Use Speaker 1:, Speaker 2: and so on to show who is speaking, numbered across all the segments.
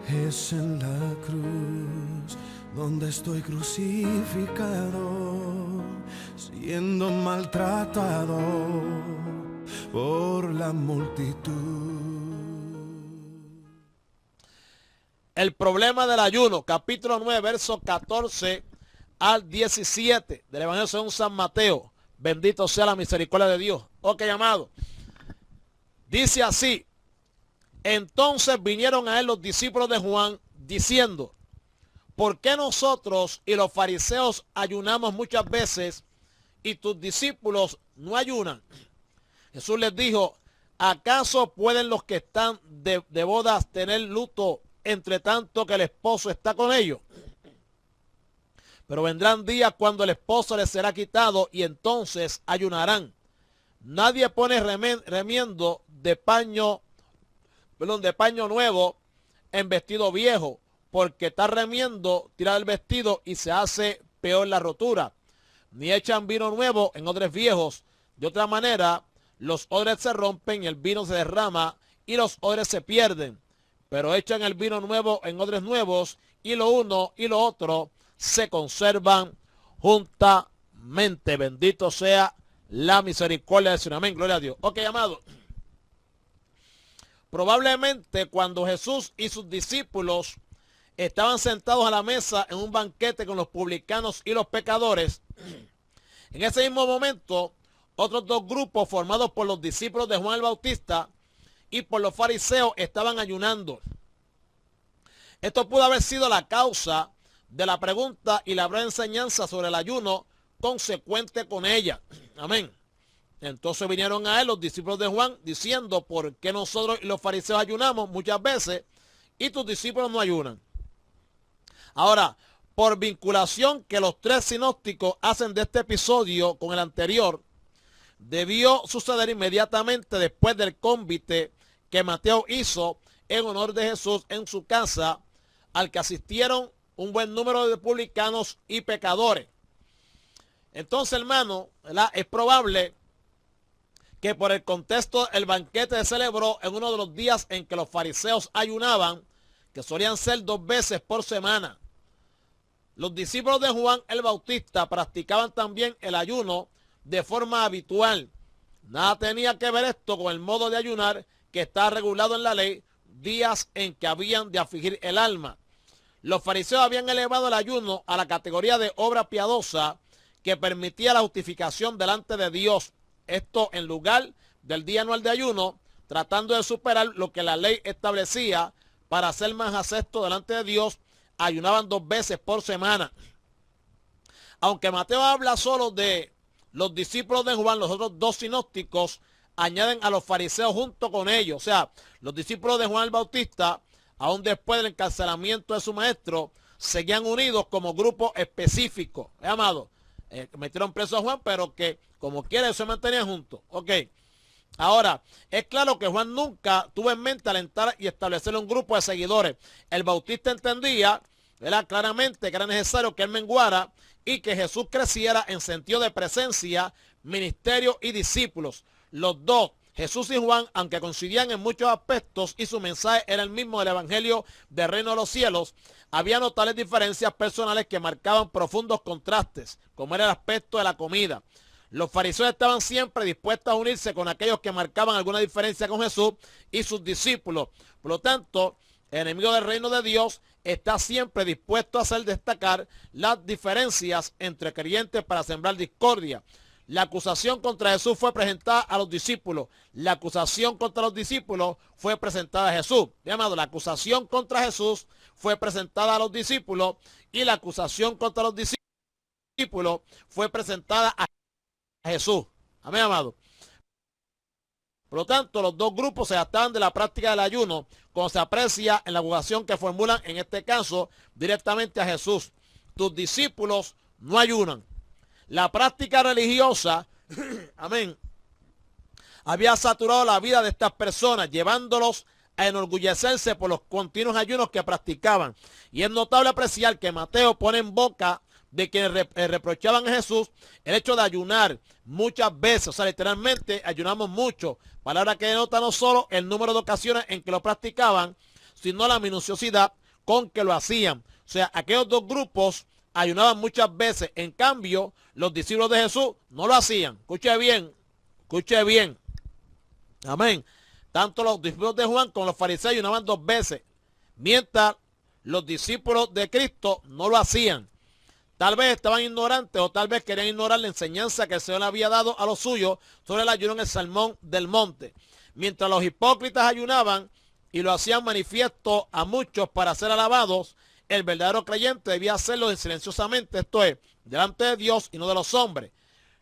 Speaker 1: Es en la cruz donde estoy crucificado, siendo maltratado por la multitud.
Speaker 2: El problema del ayuno, capítulo 9, versos 14 al 17 del Evangelio según San Mateo. Bendito sea la misericordia de Dios. Ok, amado. Dice así: entonces vinieron a él los discípulos de Juan diciendo: ¿por qué nosotros y los fariseos ayunamos muchas veces y tus discípulos no ayunan? Jesús les dijo: ¿acaso pueden los que están de bodas tener luto entre tanto que el esposo está con ellos? Pero vendrán días cuando el esposo les será quitado y entonces ayunarán. Nadie pone remiendo de paño nuevo en vestido viejo, porque está remiendo, tira el vestido y se hace peor la rotura. Ni echan vino nuevo en odres viejos. De otra manera, los odres se rompen y el vino se derrama y los odres se pierden. Pero echan el vino nuevo en odres nuevos y lo uno y lo otro se conservan juntamente. Bendito sea la misericordia del Señor. Amén. Gloria a Dios. Ok, amado. Probablemente cuando Jesús y sus discípulos estaban sentados a la mesa en un banquete con los publicanos y los pecadores, en ese mismo momento, otros dos grupos formados por los discípulos de Juan el Bautista y por los fariseos estaban ayunando. Esto pudo haber sido la causa de la pregunta y la breve enseñanza sobre el ayuno consecuente con ella. Amén. Entonces vinieron a él los discípulos de Juan diciendo: ¿por qué nosotros y los fariseos ayunamos muchas veces y tus discípulos no ayunan? Ahora, por vinculación que los tres sinópticos hacen de este episodio con el anterior, debió suceder inmediatamente después del convite que Mateo hizo en honor de Jesús en su casa, al que asistieron un buen número de publicanos y pecadores. Entonces, hermano, ¿verdad?, es probable que por el contexto el banquete se celebró en uno de los días en que los fariseos ayunaban, que solían ser 2 veces por semana. Los discípulos de Juan el Bautista practicaban también el ayuno de forma habitual. Nada tenía que ver esto con el modo de ayunar que está regulado en la ley, días en que habían de afligir el alma. Los fariseos habían elevado el ayuno a la categoría de obra piadosa que permitía la justificación delante de Dios. Esto en lugar del día anual de ayuno, tratando de superar lo que la ley establecía para ser más acepto delante de Dios, ayunaban 2 veces por semana. Aunque Mateo habla solo de los discípulos de Juan, los otros 2 sinópticos añaden a los fariseos junto con ellos. O sea, los discípulos de Juan el Bautista, aún después del encarcelamiento de su maestro, seguían unidos como grupo específico. Amado, metieron preso a Juan, pero que como quiera se mantenían juntos. Ok. Ahora, es claro que Juan nunca tuvo en mente alentar y establecer un grupo de seguidores. El Bautista entendía, ¿verdad?, claramente que era necesario que él menguara y que Jesús creciera en sentido de presencia, ministerio y discípulos. Los dos, Jesús y Juan, aunque coincidían en muchos aspectos y su mensaje era el mismo del Evangelio del Reino de los Cielos, había notables diferencias personales que marcaban profundos contrastes, como era el aspecto de la comida. Los fariseos estaban siempre dispuestos a unirse con aquellos que marcaban alguna diferencia con Jesús y sus discípulos. Por lo tanto, el enemigo del reino de Dios está siempre dispuesto a hacer destacar las diferencias entre creyentes para sembrar discordia. La acusación contra Jesús fue presentada a los discípulos. La acusación contra los discípulos fue presentada a Jesús. Amado, la acusación contra Jesús fue presentada a los discípulos y la acusación contra los discípulos fue presentada a Jesús. Amén, amado. Por lo tanto, los dos grupos se adaptaban de la práctica del ayuno, como se aprecia en la acusación que formulan, en este caso, directamente a Jesús. Tus discípulos no ayunan. La práctica religiosa, amén, había saturado la vida de estas personas, llevándolos a enorgullecerse por los continuos ayunos que practicaban. Y es notable apreciar que Mateo pone en boca de quienes reprochaban a Jesús el hecho de ayunar muchas veces, o sea, literalmente ayunamos mucho, palabra que denota no solo el número de ocasiones en que lo practicaban, sino la minuciosidad con que lo hacían. O sea, aquellos dos grupos ayunaban muchas veces. En cambio, los discípulos de Jesús no lo hacían. Escuche bien, escuche bien. Amén. Tanto los discípulos de Juan como los fariseos ayunaban 2 veces, mientras los discípulos de Cristo no lo hacían. Tal vez estaban ignorantes o tal vez querían ignorar la enseñanza que el Señor había dado a los suyos sobre el ayuno en el Sermón del Monte. Mientras los hipócritas ayunaban y lo hacían manifiesto a muchos para ser alabados, el verdadero creyente debía hacerlo silenciosamente, esto es, delante de Dios y no de los hombres.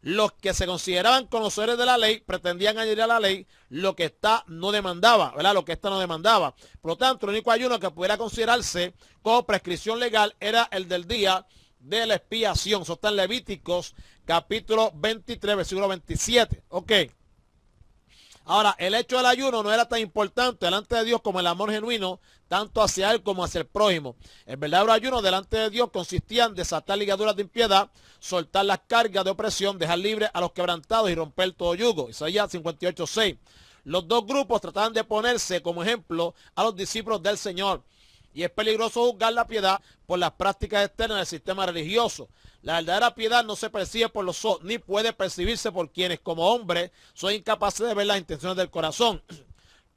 Speaker 2: Los que se consideraban conocedores de la ley pretendían añadir a la ley lo que ésta no demandaba, ¿verdad? Lo que ésta no demandaba. Por lo tanto, el único ayuno que pudiera considerarse como prescripción legal era el del día de la expiación. Eso está en Levíticos capítulo 23, versículo 27. Ok. Ahora, el hecho del ayuno no era tan importante delante de Dios como el amor genuino, tanto hacia Él como hacia el prójimo. El verdadero ayuno delante de Dios consistía en desatar ligaduras de impiedad, soltar las cargas de opresión, dejar libre a los quebrantados y romper todo yugo. Isaías 58:6. Los dos grupos trataban de ponerse como ejemplo a los discípulos del Señor. Y es peligroso juzgar la piedad por las prácticas externas del sistema religioso. La verdadera piedad no se percibe por los ojos, ni puede percibirse por quienes como hombres son incapaces de ver las intenciones del corazón.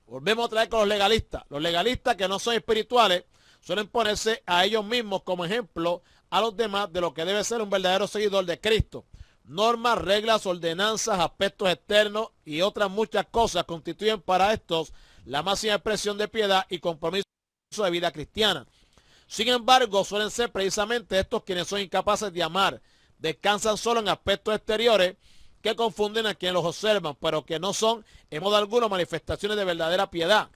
Speaker 2: Volvemos otra vez con los legalistas. Los legalistas que no son espirituales suelen ponerse a ellos mismos como ejemplo a los demás de lo que debe ser un verdadero seguidor de Cristo. Normas, reglas, ordenanzas, aspectos externos y otras muchas cosas constituyen para estos la máxima expresión de piedad y compromiso de vida cristiana. Sin embargo, suelen ser precisamente estos quienes son incapaces de amar. Descansan solo en aspectos exteriores que confunden a quienes los observan, pero que no son en modo alguno manifestaciones de verdadera piedad.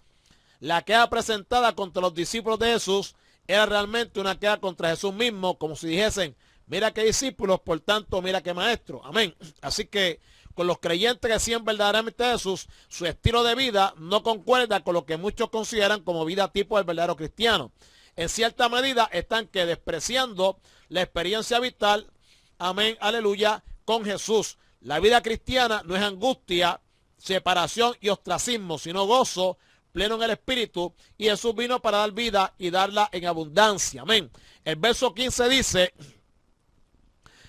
Speaker 2: La queja presentada contra los discípulos de Jesús era realmente una queja contra Jesús mismo, como si dijesen, mira qué discípulos, por tanto, mira qué maestro. Amén. Así que con los creyentes que siguen verdaderamente a Jesús, su estilo de vida no concuerda con lo que muchos consideran como vida tipo del verdadero cristiano. En cierta medida están que despreciando la experiencia vital, amén, aleluya, con Jesús. La vida cristiana no es angustia, separación y ostracismo, sino gozo pleno en el Espíritu, y Jesús vino para dar vida y darla en abundancia. Amén. El verso 15 dice,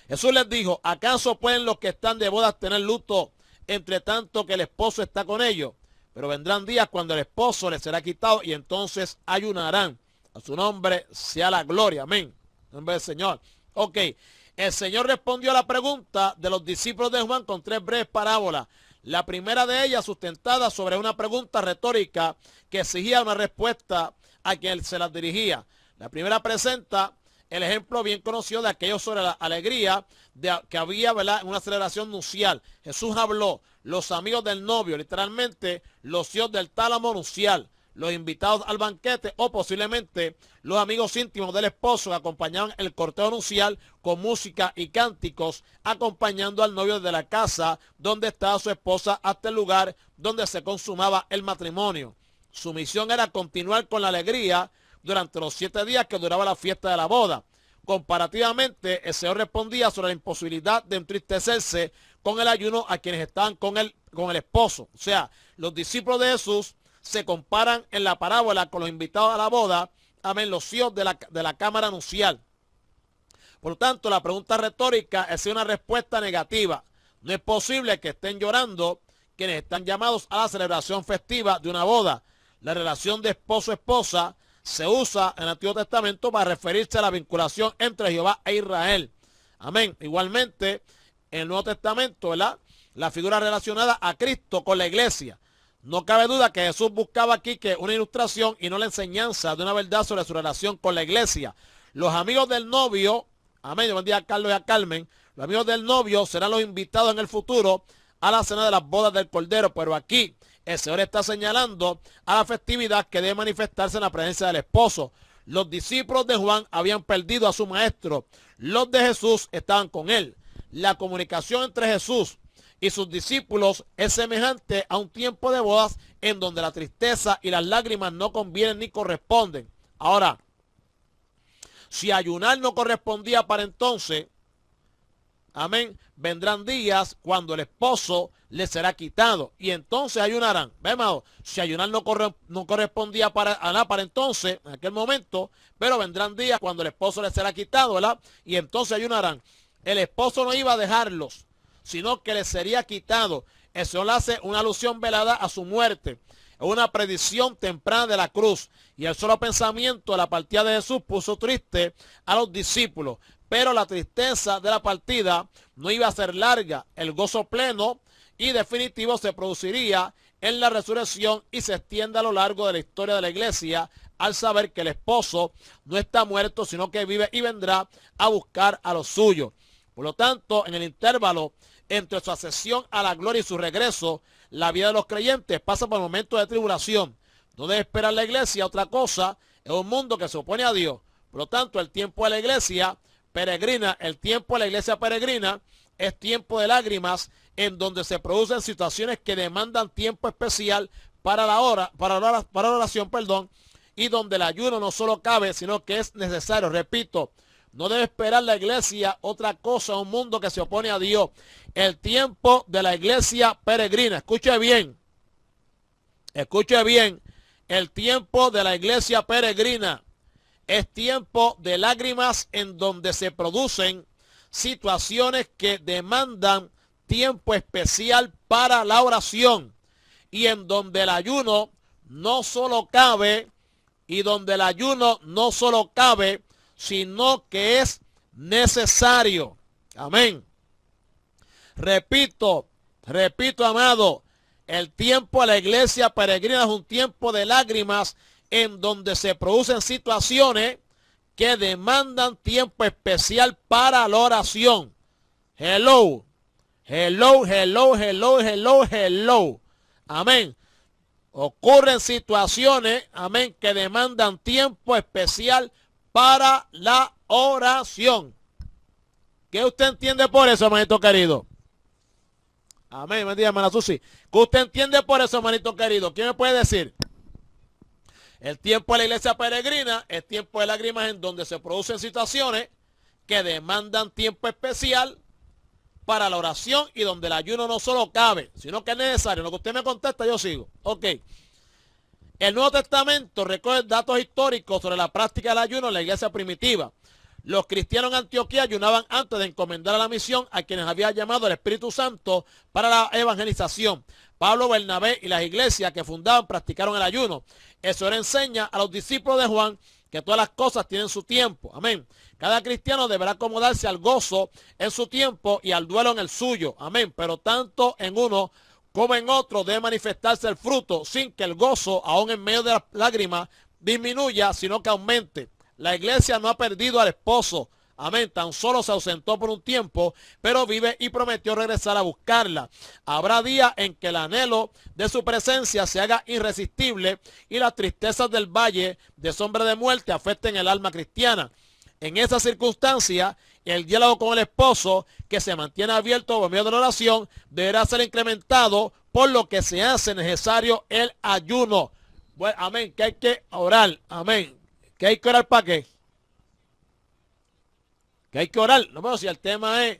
Speaker 2: Jesús les dijo, ¿acaso pueden los que están de bodas tener luto entre tanto que el esposo está con ellos? Pero vendrán días cuando el esposo les será quitado y entonces ayunarán. A su nombre sea la gloria. Amén. En nombre del Señor. Ok. El Señor respondió a la pregunta de los discípulos de Juan con 3 breves parábolas. La primera de ellas sustentada sobre una pregunta retórica que exigía una respuesta a quien se las dirigía. La primera presenta el ejemplo bien conocido de aquello sobre la alegría que había, ¿verdad?, en una celebración nupcial. Jesús habló, los amigos del novio, literalmente los hijos del tálamo nupcial, los invitados al banquete o posiblemente los amigos íntimos del esposo que acompañaban el cortejo nupcial con música y cánticos, acompañando al novio desde la casa donde estaba su esposa hasta el lugar donde se consumaba el matrimonio. Su misión era continuar con la alegría durante los 7 días que duraba la fiesta de la boda. Comparativamente, el Señor respondía sobre la imposibilidad de entristecerse con el ayuno a quienes estaban con el esposo. O sea, los discípulos de Jesús se comparan en la parábola con los invitados a la boda, amén, los hijos de la cámara nupcial. Por lo tanto, la pregunta retórica es una respuesta negativa. No es posible que estén llorando quienes están llamados a la celebración festiva de una boda. La relación de esposo-esposa se usa en el Antiguo Testamento para referirse a la vinculación entre Jehová e Israel. Amén. Igualmente, en el Nuevo Testamento, ¿verdad?, la figura relacionada a Cristo con la iglesia. No cabe duda que Jesús buscaba aquí que una ilustración y no la enseñanza de una verdad sobre su relación con la iglesia. Los amigos del novio, amén, buen día a Carlos y a Carmen, los amigos del novio serán los invitados en el futuro a la cena de las bodas del Cordero, pero aquí el Señor está señalando a la festividad que debe manifestarse en la presencia del esposo. Los discípulos de Juan habían perdido a su maestro. Los de Jesús estaban con él. La comunicación entre Jesús y sus discípulos es semejante a un tiempo de bodas en donde la tristeza y las lágrimas no convienen ni corresponden. Ahora, si ayunar no correspondía para entonces, amén, vendrán días cuando el esposo le será quitado y entonces ayunarán. ¿Ve, amado? Si ayunar no correspondía para entonces, en aquel momento, pero vendrán días cuando el esposo le será quitado, ¿verdad? Y entonces ayunarán. El esposo no iba a dejarlos, sino que les sería quitado. El Señor le hace una alusión velada a su muerte, una predicción temprana de la cruz. Y el solo pensamiento de la partida de Jesús puso triste a los discípulos. Pero la tristeza de la partida no iba a ser larga. El gozo pleno y definitivo se produciría en la resurrección y se extiende a lo largo de la historia de la iglesia al saber que el esposo no está muerto, sino que vive y vendrá a buscar a los suyos. Por lo tanto, en el intervalo entre su ascensión a la gloria y su regreso, la vida de los creyentes pasa por momentos de tribulación. No debe esperar la iglesia otra cosa en un mundo que se opone a Dios. Por lo tanto, el tiempo de la iglesia peregrina, es tiempo de lágrimas en donde se producen situaciones que demandan tiempo especial para la oración, y donde el ayuno no solo cabe, sino que es necesario. Repito, no debe esperar la iglesia otra cosa, un mundo que se opone a Dios. El tiempo de la iglesia peregrina, escuche bien, el tiempo de la iglesia peregrina es tiempo de lágrimas en donde se producen situaciones que demandan tiempo especial para la oración y en donde el ayuno no solo cabe, sino que es necesario. Amén. Repito, amado, el tiempo de la iglesia peregrina es un tiempo de lágrimas en donde se producen situaciones que demandan tiempo especial para la oración. Hello. Amén. Ocurren situaciones, amén, que demandan tiempo especial para la oración. ¿Qué usted entiende por eso, hermanito querido? Amén, buen día, hermana Susi. ¿Qué usted entiende por eso, hermanito querido? ¿Quién me puede decir? El tiempo de la iglesia peregrina es tiempo de lágrimas en donde se producen situaciones que demandan tiempo especial para la oración y donde el ayuno no solo cabe, sino que es necesario. Lo que usted me contesta, yo sigo. Ok. El Nuevo Testamento recoge datos históricos sobre la práctica del ayuno en la iglesia primitiva. Los cristianos en Antioquía ayunaban antes de encomendar a la misión a quienes había llamado el Espíritu Santo para la evangelización. Pablo, Bernabé y las iglesias que fundaban practicaron el ayuno. Eso enseña a los discípulos de Juan que todas las cosas tienen su tiempo. Amén. Cada cristiano deberá acomodarse al gozo en su tiempo y al duelo en el suyo. Amén. Pero tanto en uno como en otro debe manifestarse el fruto sin que el gozo, aún en medio de las lágrimas, disminuya, sino que aumente. La iglesia no ha perdido al esposo. Amén, tan solo se ausentó por un tiempo, pero vive y prometió regresar a buscarla. Habrá días en que el anhelo de su presencia se haga irresistible y las tristezas del valle de sombra de muerte afecten el alma cristiana. En esa circunstancia, el diálogo con el esposo, que se mantiene abierto por medio de la oración, deberá ser incrementado, por lo que se hace necesario el ayuno. Bueno, amén, que hay que orar, amén. ¿Que hay que orar para qué? Que hay que orar. No, pero si el tema es,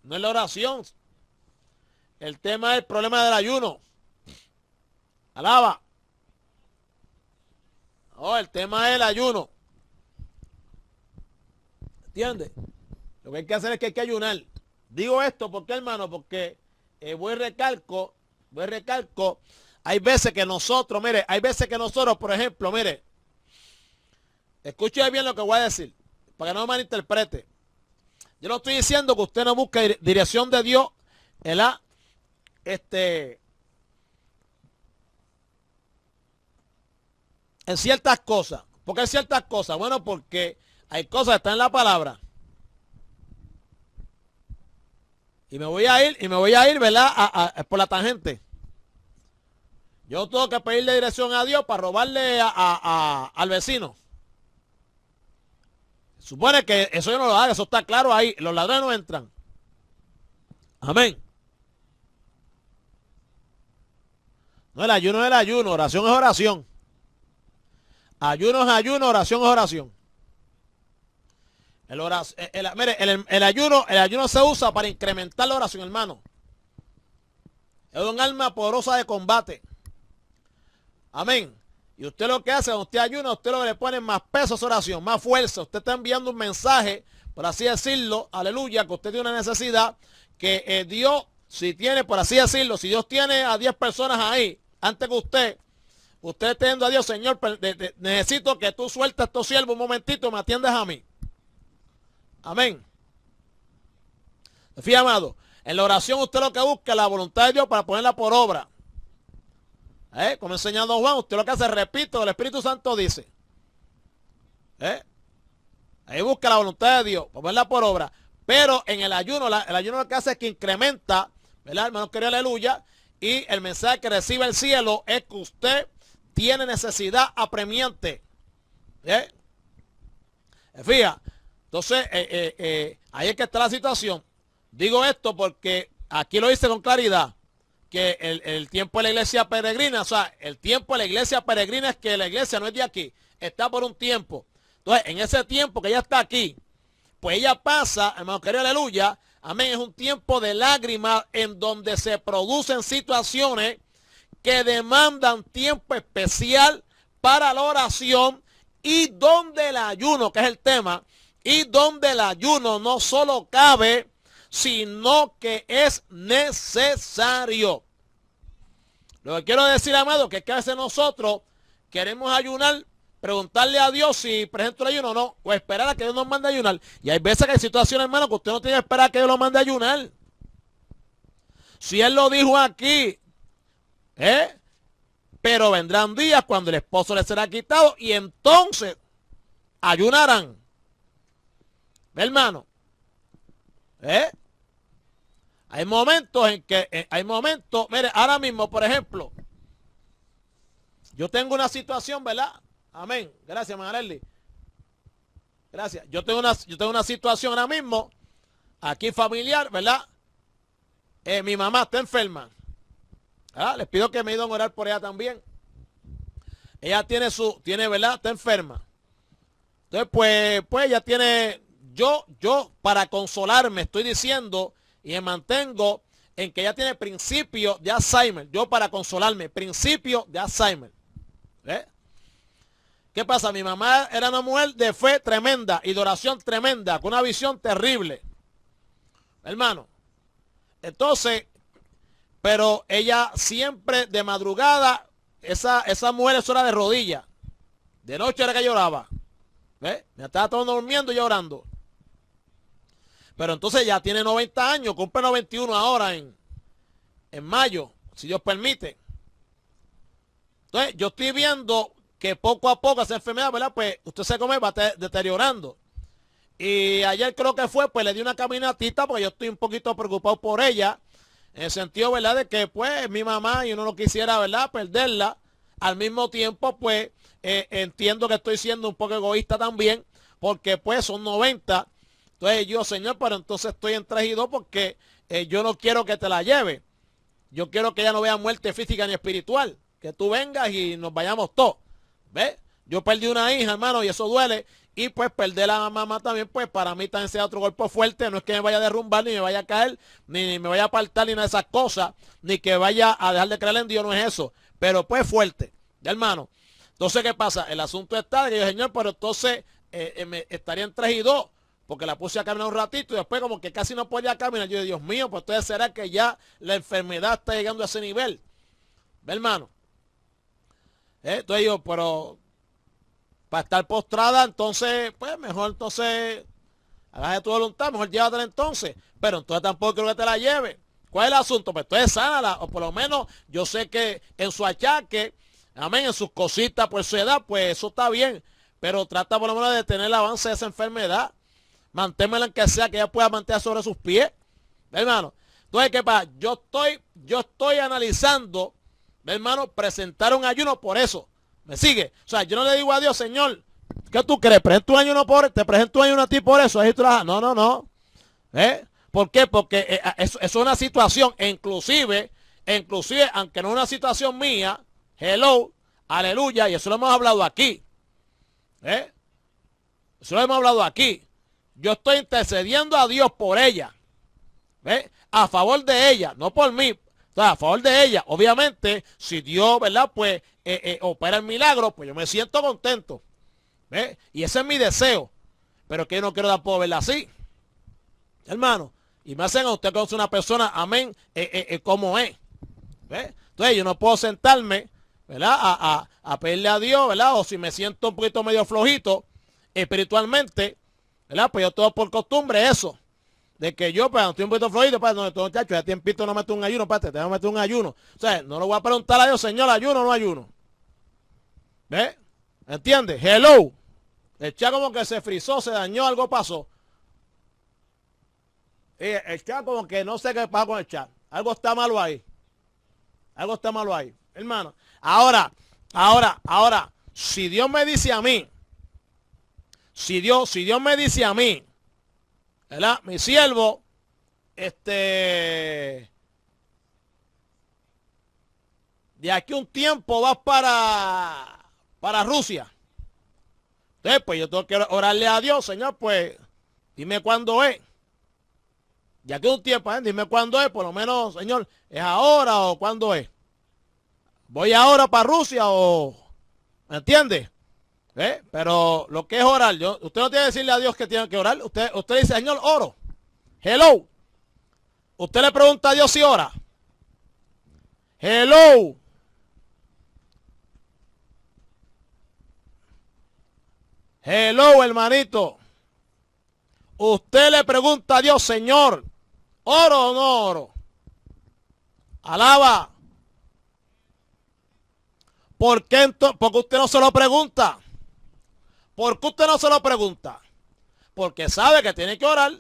Speaker 2: no es la oración. El tema es el problema del ayuno. Alaba. Oh, el tema es el ayuno. ¿Entiendes? Lo que hay que hacer es que hay que ayunar. Digo esto porque, hermano, porque voy recalco. Hay veces que nosotros, por ejemplo, mire, escuche bien lo que voy a decir, para que no me malinterprete. Yo no estoy diciendo que usted no busque dirección de Dios, ¿verdad? En ciertas cosas. ¿Por qué en ciertas cosas? Bueno, porque hay cosas que están en la palabra. Y me voy a ir, ¿verdad? Por la tangente. Yo tengo que pedirle dirección a Dios para robarle al vecino. Supone que eso yo no lo haga, eso está claro ahí. Los ladrones no entran. Amén. No, el ayuno es el ayuno, oración es oración. Ayuno es ayuno, oración es oración. Mire, el ayuno se usa para incrementar la oración, hermano. Es un arma poderosa de combate. Amén. Y usted lo que hace, cuando usted ayuna, usted lo que le pone más peso a su oración, más fuerza. Usted está enviando un mensaje, por así decirlo, aleluya, que usted tiene una necesidad, que Dios, si tiene, por así decirlo, si Dios tiene a 10 personas ahí, antes que usted está yendo a Dios, Señor, necesito que tú sueltes a estos siervos un momentito y me atiendas a mí. Amén. Fíjate, amado, en la oración usted lo que busca es la voluntad de Dios para ponerla por obra. Como enseñando Juan, usted lo que hace, repito, el Espíritu Santo dice. Ahí busca la voluntad de Dios, para ponerla por obra. Pero en el ayuno, el ayuno lo que hace es que incrementa, ¿verdad, hermano querido? Aleluya. Y el mensaje que recibe el cielo es que usted tiene necesidad apremiante. Fija, entonces, ahí es que está la situación. Digo esto porque aquí lo dice con claridad, que el tiempo de la iglesia peregrina, o sea, el tiempo de la iglesia peregrina es que la iglesia no es de aquí, está por un tiempo. Entonces, en ese tiempo que ella está aquí, pues ella pasa, hermano querido, aleluya, amén, es un tiempo de lágrimas en donde se producen situaciones que demandan tiempo especial para la oración y donde el ayuno, que es el tema, y donde el ayuno no solo cabe, sino que es necesario. Lo que quiero decir, amado, que es que a veces nosotros queremos ayunar, preguntarle a Dios si presento el ayuno o no, o esperar a que Dios nos mande a ayunar. Y hay veces que hay situaciones, hermano, que usted no tiene que esperar a que Dios lo mande a ayunar. Si Él lo dijo aquí, pero vendrán días cuando el esposo le será quitado y entonces ayunarán. Hermano, hay momentos en que, mire, ahora mismo, por ejemplo, yo tengo una situación, ¿verdad? Amén. Gracias, Magaleli. Gracias. Yo tengo una situación ahora mismo, aquí familiar, ¿verdad? Mi mamá está enferma. Les pido que me ayuden a orar por ella también. Ella tiene, ¿verdad? Está enferma. Entonces, pues ella tiene, yo para consolarme estoy diciendo y me mantengo en que ella tiene principio de Alzheimer. Yo para consolarme, principio de Alzheimer. ¿Qué pasa? Mi mamá era una mujer de fe tremenda y de oración tremenda, con una visión terrible. Hermano. Entonces, pero ella siempre de madrugada, esa mujer eso era de rodillas. De noche era que lloraba. Me estaba todo durmiendo y llorando. Pero entonces ya tiene 90 años, cumple 91 ahora en mayo, si Dios permite. Entonces yo estoy viendo que poco a poco esa enfermedad, ¿verdad? Pues usted se come, va deteriorando. Y ayer creo que fue, pues le di una caminatita porque yo estoy un poquito preocupado por ella. En el sentido, ¿verdad? De que pues mi mamá y uno no quisiera, ¿verdad? Perderla. Al mismo tiempo, pues entiendo que estoy siendo un poco egoísta también. Porque pues son 90. Entonces yo, Señor, pero entonces estoy en 3 y 2 porque yo no quiero que te la lleve. Yo quiero que ella no vea muerte física ni espiritual. Que tú vengas y nos vayamos todos. ¿Ves? Yo perdí una hija, hermano, y eso duele. Y pues perder a la mamá también, pues para mí también sea otro golpe fuerte. No es que me vaya a derrumbar, ni me vaya a caer, ni me vaya a apartar, ni nada de esas cosas. Ni que vaya a dejar de creer en Dios, no es eso. Pero pues fuerte, hermano. Entonces, ¿qué pasa? El asunto está que yo, Señor, pero entonces me estaría en 3 y 2. Porque la puse a caminar un ratito y después como que casi no podía caminar. Yo, Dios mío, pues entonces será que ya la enfermedad está llegando a ese nivel. ¿Ve, hermano? Entonces yo, pero para estar postrada, entonces, pues mejor entonces, hagas de tu voluntad, mejor llévatela entonces. Pero entonces tampoco quiero que te la lleve. ¿Cuál es el asunto? Pues entonces sánala, o por lo menos yo sé que en su achaque, amén, en sus cositas por su edad, pues eso está bien. Pero trata por lo menos de tener el avance de esa enfermedad. Manténmela en que sea que ella pueda mantener sobre sus pies. Hermano. Entonces, ¿qué pasa? Yo estoy analizando, hermano, presentar un ayuno por eso. ¿Me sigue? O sea, yo no le digo a Dios, Señor, ¿qué tú crees? ¿Presento un ayuno te presento un ayuno a ti por eso? Ahí tú no. ¿Por qué? Porque eso es una situación, inclusive, aunque no es una situación mía, hello, aleluya, y eso lo hemos hablado aquí. Eso lo hemos hablado aquí. yo estoy intercediendo a Dios por ella. ¿Ve? A favor de ella, no por mí. O sea, a favor de ella. Obviamente, si Dios, ¿verdad? Pues opera el milagro, pues yo me siento contento. ¿Ve? Y ese es mi deseo. Pero que yo no quiero tampoco verla así. Hermano. Y me hacen a usted conoce una persona, amén, como es. ¿Ve? Entonces yo no puedo sentarme, ¿verdad? A pedirle a Dios, ¿verdad? O si me siento un poquito medio flojito espiritualmente, ¿verdad? Pues yo tengo por costumbre eso. De que yo, pues, estoy un poquito flojito, pues, no, muchacho, ya tiempito no meto un ayuno, espérate, te voy a meter un ayuno. O sea, no le voy a preguntar a Dios, Señor, ¿ayuno o no ayuno? ¿Ve? ¿Entiendes? Hello. El chat como que se frizó, se dañó, algo pasó. El chat como que no sé qué pasa con el chat. Algo está malo ahí. Algo está malo ahí. Hermano. Ahora, si Dios me dice a mí, si Dios me dice a mí, ¿verdad? Mi siervo, de aquí un tiempo vas para Rusia. Entonces, pues yo tengo que orarle a Dios, Señor, pues, dime cuándo es. Ya que un tiempo, dime cuándo es, por lo menos, Señor, ¿es ahora o cuándo es? ¿Voy ahora para Rusia o...? ¿Me entiende? Pero lo que es orar, usted no tiene que decirle a Dios que tiene que orar. Usted dice, Señor, oro. Hello. Usted le pregunta a Dios si ora. Hello. Hello, hermanito. Usted le pregunta a Dios, Señor, ¿oro o no oro? Alaba. ¿Por qué porque usted no se lo pregunta? ¿Por qué usted no se lo pregunta? Porque sabe que tiene que orar.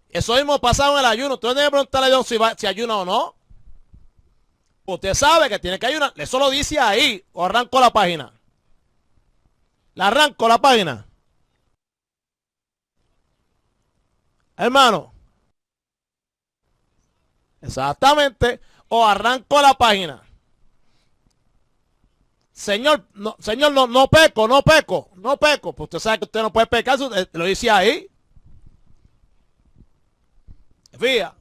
Speaker 2: Eso mismo pasa en el ayuno. Usted no tiene que preguntarle a Dios si ayuna o no. Usted sabe que tiene que ayunar. Eso lo dice ahí. O arranco la página. La arranco la página. Hermano. Exactamente. O arranco la página. Señor, no peco, no peco, no peco. Pues usted sabe que usted no puede pecar, lo dice ahí. Fíjate.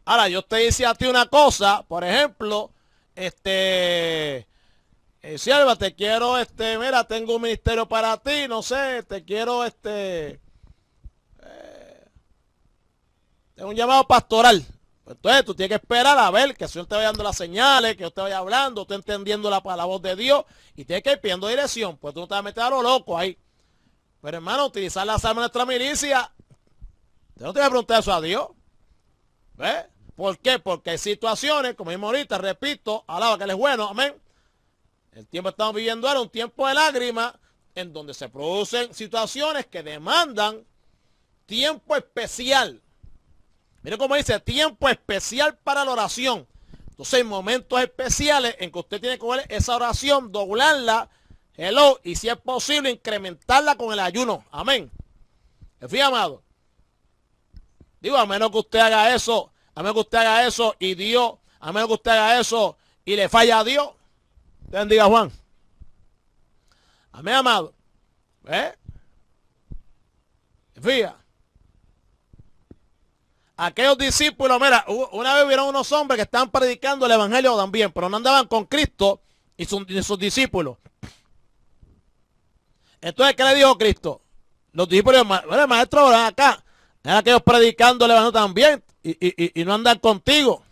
Speaker 2: Ahora, yo te dice a ti una cosa, por ejemplo, sierva, te quiero, mira, tengo un ministerio para ti, no sé, te quiero, tengo un llamado pastoral. Entonces tú tienes que esperar a ver que el Señor te vaya dando las señales, que yo te vaya hablando, tú entendiendo la voz de Dios y tienes que ir pidiendo dirección. Pues tú no te vas a meter a lo loco ahí. Pero hermano, utilizar las armas de nuestra milicia, usted no tiene que preguntar eso a Dios. ¿Ves? ¿Por qué? Porque hay situaciones, como mismo ahorita, repito, alaba que Él es bueno, amén. El tiempo que estamos viviendo ahora, un tiempo de lágrimas, en donde se producen situaciones que demandan tiempo especial. Mire cómo dice, tiempo especial para la oración. Entonces hay momentos especiales en que usted tiene que coger esa oración, doblarla, hello, y si es posible, incrementarla con el ayuno. Amén. Fíjate, amado. Digo, a menos que usted haga eso, y Dios, a menos que usted haga eso y le falla a Dios. Usted bendiga, Juan. Amén, amado. Fíjate. Aquellos discípulos, mira, una vez vieron unos hombres que estaban predicando el evangelio también, pero no andaban con Cristo y sus discípulos. Entonces, ¿qué le dijo Cristo? Los discípulos, bueno, maestro, ven acá. Eran aquellos predicando el evangelio también y no andan contigo.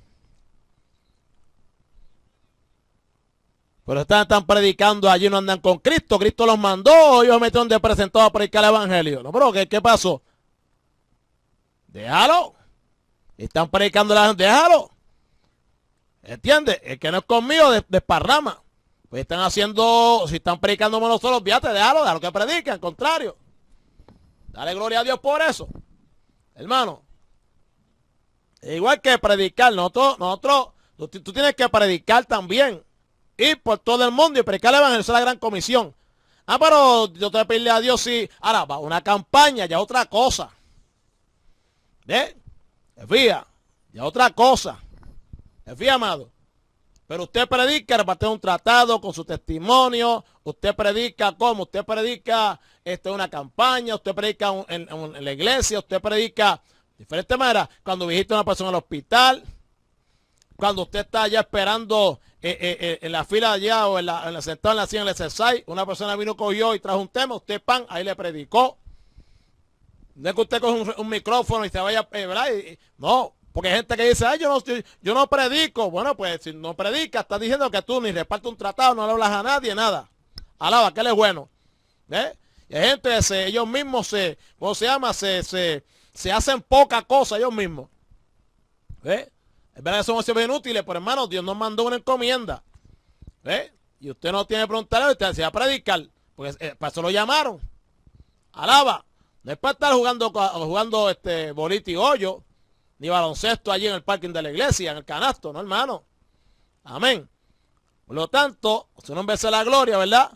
Speaker 2: Pero están predicando allí, no andan con Cristo. Cristo los mandó, ellos metieron de presentado a predicar el evangelio. No, pero ¿qué pasó? Déjalo. Están predicando la gente, déjalo. ¿Entiendes? El que no es conmigo, desparrama. Pues están haciendo, si están predicando nosotros, fíjate, déjalo que prediquen, al contrario. Dale gloria a Dios por eso. Hermano. Igual que predicar, nosotros, tú tienes que predicar también. Ir por todo el mundo y predicar el evangelio, esa es la gran comisión. Pero yo te voy a pedirle a Dios si, ahora va una campaña, ya otra cosa. Fíjate, ya otra cosa. Fíjate, amado. Pero usted predica, reparte un tratado con su testimonio, usted predica cómo, usted predica una campaña, usted predica en la iglesia, usted predica de diferentes maneras. Cuando visita a una persona al hospital, cuando usted está allá esperando en la fila allá o sentado en la silla en el exercise, una persona vino, cogió y trajo un tema, usted ahí le predicó. No es que usted coge un micrófono y se vaya, ¿verdad? No, porque hay gente que dice, ay, yo no predico. Bueno, pues si no predica, está diciendo que tú ni repartes un tratado, no le hablas a nadie, nada. Alaba, que él es bueno. ¿Ves? Y hay gente que ellos mismos ¿cómo se llama? Se hacen poca cosa ellos mismos. ¿Ves? Es verdad que somos siempre inútiles, pero hermano, Dios nos mandó una encomienda. ¿Ves? Y usted no tiene voluntariado, usted se va a predicar, porque para eso lo llamaron. Alaba. No es para estar jugando bolita y hoyo, ni baloncesto allí en el parking de la iglesia, en el canasto, no, hermano. Amén. Por lo tanto, su nombre sea la gloria, ¿verdad?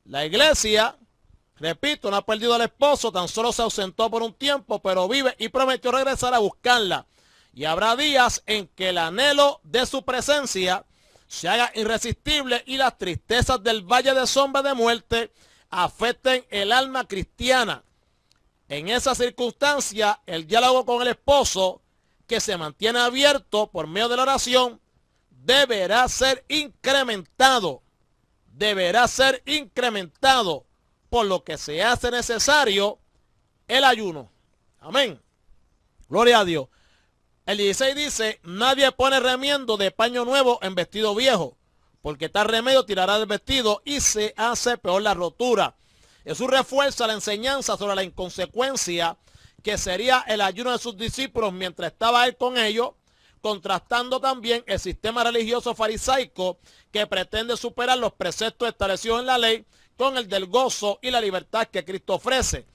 Speaker 2: La iglesia, repito, no ha perdido al esposo, tan solo se ausentó por un tiempo, pero vive y prometió regresar a buscarla. Y habrá días en que el anhelo de su presencia se haga irresistible y las tristezas del valle de sombra de muerte afecten el alma cristiana. En esa circunstancia, el diálogo con el esposo, que se mantiene abierto por medio de la oración, deberá ser incrementado. Deberá ser incrementado, por lo que se hace necesario el ayuno. Amén. Gloria a Dios. El 16 dice, nadie pone remiendo de paño nuevo en vestido viejo, porque tal remedio tirará del vestido y se hace peor la rotura. Jesús refuerza la enseñanza sobre la inconsecuencia que sería el ayuno de sus discípulos mientras estaba él con ellos, contrastando también el sistema religioso farisaico que pretende superar los preceptos establecidos en la ley con el del gozo y la libertad que Cristo ofrece.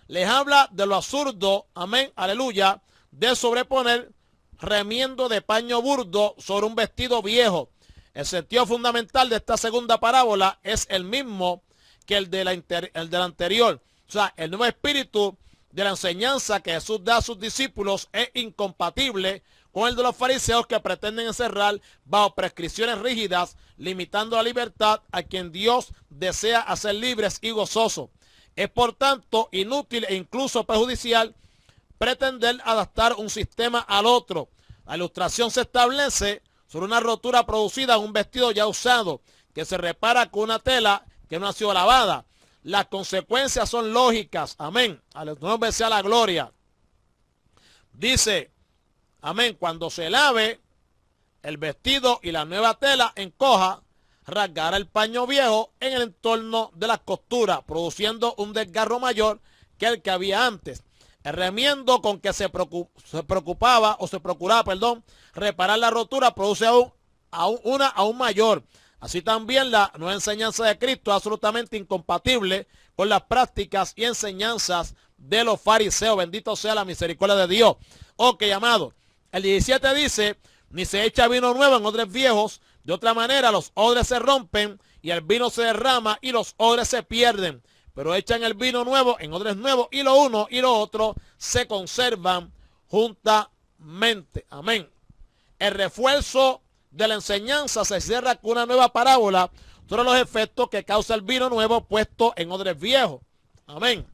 Speaker 2: Les habla de lo absurdo, amén, aleluya, de sobreponer remiendo de paño burdo sobre un vestido viejo. El sentido fundamental de esta segunda parábola es el mismo que el de la anterior. O sea, el nuevo espíritu de la enseñanza que Jesús da a sus discípulos es incompatible con el de los fariseos que pretenden encerrar bajo prescripciones rígidas, limitando la libertad a quien Dios desea hacer libres y gozosos. Es por tanto inútil e incluso perjudicial pretender adaptar un sistema al otro. La ilustración se establece sobre una rotura producida en un vestido ya usado, que se repara con una tela que no ha sido lavada. Las consecuencias son lógicas. Amén. Al nombre sea la gloria. Dice, amén, cuando se lave el vestido y la nueva tela encoja, rasgará el paño viejo en el entorno de las costuras, produciendo un desgarro mayor que el que había antes. El remiendo con que se procuraba reparar la rotura produce una aún mayor. Así también la nueva enseñanza de Cristo es absolutamente incompatible con las prácticas y enseñanzas de los fariseos. Bendito sea la misericordia de Dios. Ok, amado. El 17 dice, ni se echa vino nuevo en odres viejos. De otra manera, los odres se rompen y el vino se derrama y los odres se pierden. Pero echan el vino nuevo en odres nuevos y lo uno y lo otro se conservan juntamente. Amén. El refuerzo de la enseñanza se cierra con una nueva parábola sobre los efectos que causa el vino nuevo puesto en odres viejos. Amén.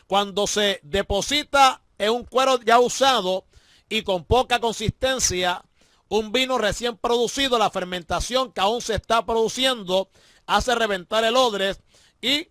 Speaker 2: Cuando se deposita en un cuero ya usado y con poca consistencia, un vino recién producido, la fermentación que aún se está produciendo hace reventar el odre y,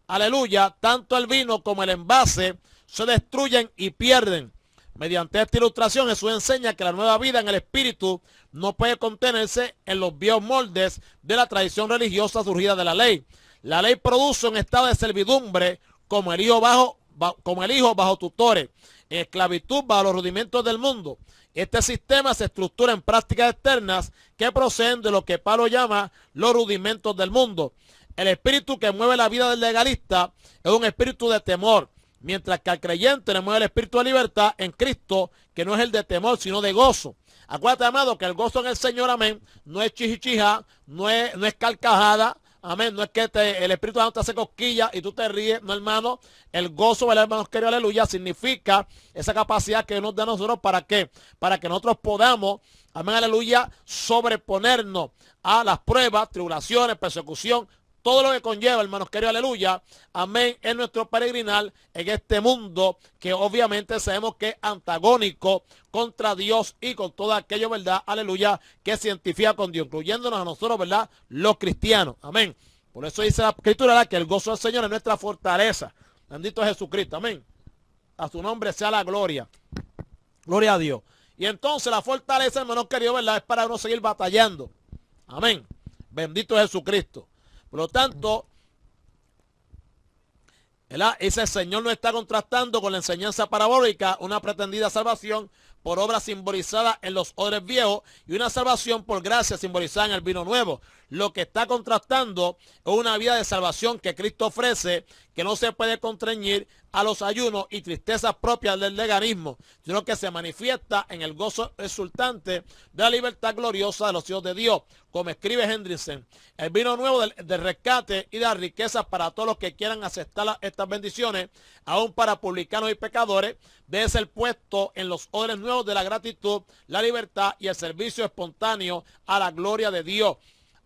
Speaker 2: aleluya, tanto el vino como el envase se destruyen y pierden. Mediante esta ilustración Jesús enseña que la nueva vida en el espíritu no puede contenerse en los viejos moldes de la tradición religiosa surgida de la ley. La ley produce un estado de servidumbre como el hijo bajo tutores, en esclavitud bajo los rudimentos del mundo. Este sistema se estructura en prácticas externas que proceden de lo que Pablo llama los rudimentos del mundo. El espíritu que mueve la vida del legalista es un espíritu de temor, mientras que al creyente le mueve el espíritu de libertad en Cristo, que no es el de temor, sino de gozo. Acuérdate, amado, que el gozo en el Señor, amén, no es chichichija, no es carcajada, Amén. No es que el Espíritu Santo te hace cosquillas y tú te ríes, no, hermano. El gozo, ¿verdad, hermanos queridos? Aleluya, significa esa capacidad que nos da a nosotros. ¿Para qué? Para que nosotros podamos, amén, aleluya, sobreponernos a las pruebas, tribulaciones, persecución, todo lo que conlleva, hermanos queridos, aleluya, amén, en nuestro peregrinar en este mundo que obviamente sabemos que es antagónico contra Dios y con todo aquello, ¿verdad? Aleluya, que se identifica con Dios, incluyéndonos a nosotros, ¿verdad? Los cristianos, amén. Por eso dice la Escritura, ¿verdad? Que el gozo del Señor es nuestra fortaleza. Bendito Jesucristo, amén. A su nombre sea la gloria. Gloria a Dios. Y entonces la fortaleza, hermanos queridos, ¿verdad? Es para uno seguir batallando. Amén. Bendito Jesucristo. Por lo tanto, ese Señor no está contrastando con la enseñanza parabólica, una pretendida salvación por obra simbolizada en los odres viejos y una salvación por gracia simbolizada en el vino nuevo. Lo que está contrastando es una vida de salvación que Cristo ofrece, que no se puede constreñir a los ayunos y tristezas propias del leganismo, sino que se manifiesta en el gozo exultante de la libertad gloriosa de los hijos de Dios. Como escribe Hendrickson, el vino nuevo del rescate y de las riquezas para todos los que quieran aceptar estas bendiciones, aún para publicanos y pecadores, debe ser puesto en los odres nuevos de la gratitud, la libertad y el servicio espontáneo a la gloria de Dios.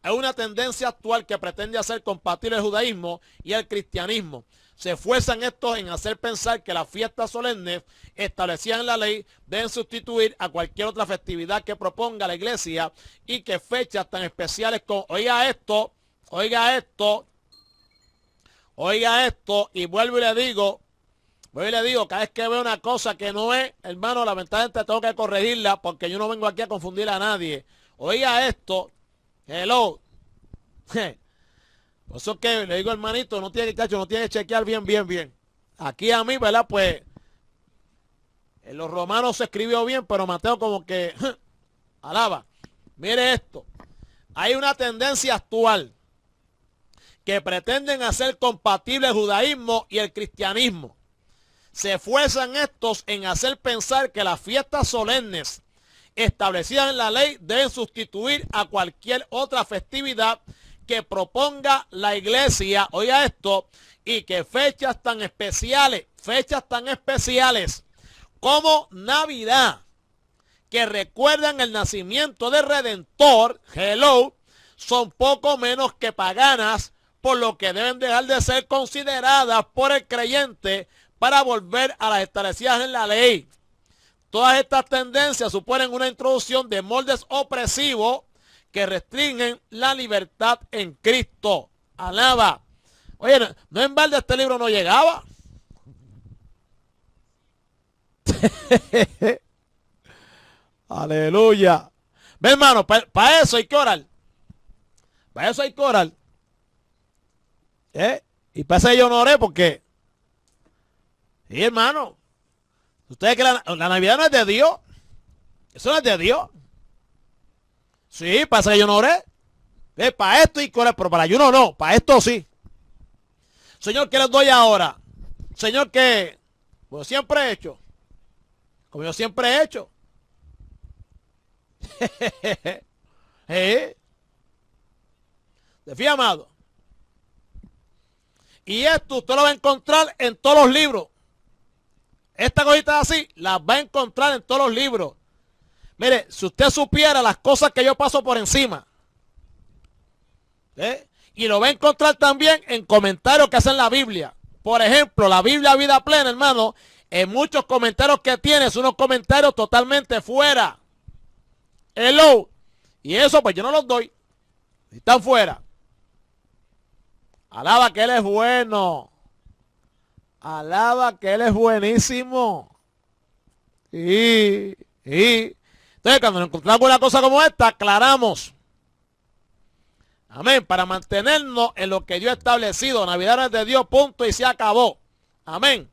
Speaker 2: Es una tendencia actual que pretende hacer compatible el judaísmo y el cristianismo. Se esfuerzan estos en hacer pensar que las fiestas solemnes establecidas en la ley deben sustituir a cualquier otra festividad que proponga la iglesia y que fechas tan especiales como, oiga esto, y vuelvo y le digo, cada vez que veo una cosa que no es, hermano, lamentablemente tengo que corregirla porque yo no vengo aquí a confundir a nadie. Oiga esto, hello. Por eso es que le digo, hermanito, no tiene que chequear bien. Aquí a mí, ¿verdad? Pues en los romanos se escribió bien, pero Mateo como que alaba. Mire esto. Hay una tendencia actual que pretenden hacer compatible el judaísmo y el cristianismo. Se esfuerzan estos en hacer pensar que las fiestas solemnes establecidas en la ley deben sustituir a cualquier otra festividad que proponga la iglesia, oiga esto, y que fechas tan especiales como Navidad, que recuerdan el nacimiento del Redentor, hello, son poco menos que paganas, por lo que deben dejar de ser consideradas por el creyente para volver a las establecidas en la ley. Todas estas tendencias suponen una introducción de moldes opresivos que restringen la libertad en Cristo. Alaba. Oye, no en balde este libro no llegaba. Aleluya. Ve, hermano, para eso hay que orar. Para eso hay que orar. Y para eso yo no oré porque, sí, hermano, ustedes que la Navidad no es de Dios. Eso no es de Dios. Sí, pasa que yo no oré. Para esto y con pero para ayuno no, para esto sí. Señor, ¿qué les doy ahora? Señor, ¿qué? Pues yo siempre he hecho. Como yo siempre he hecho. ¿Te fíjate, amado? Y esto usted lo va a encontrar en todos los libros. Esta cosita así, las va a encontrar en todos los libros. Mire, si usted supiera las cosas que yo paso por encima, y lo va a encontrar también en comentarios que hacen la Biblia. Por ejemplo, la Biblia Vida Plena, hermano, en muchos comentarios que tiene, son unos comentarios totalmente fuera. Hello. Y eso pues yo no los doy. Están fuera. Alaba que Él es bueno. Alaba que Él es buenísimo. Entonces, cuando nos encontramos con una cosa como esta, aclaramos. Amén. Para mantenernos en lo que Dios ha establecido. Navidad es de Dios, punto, y se acabó. Amén.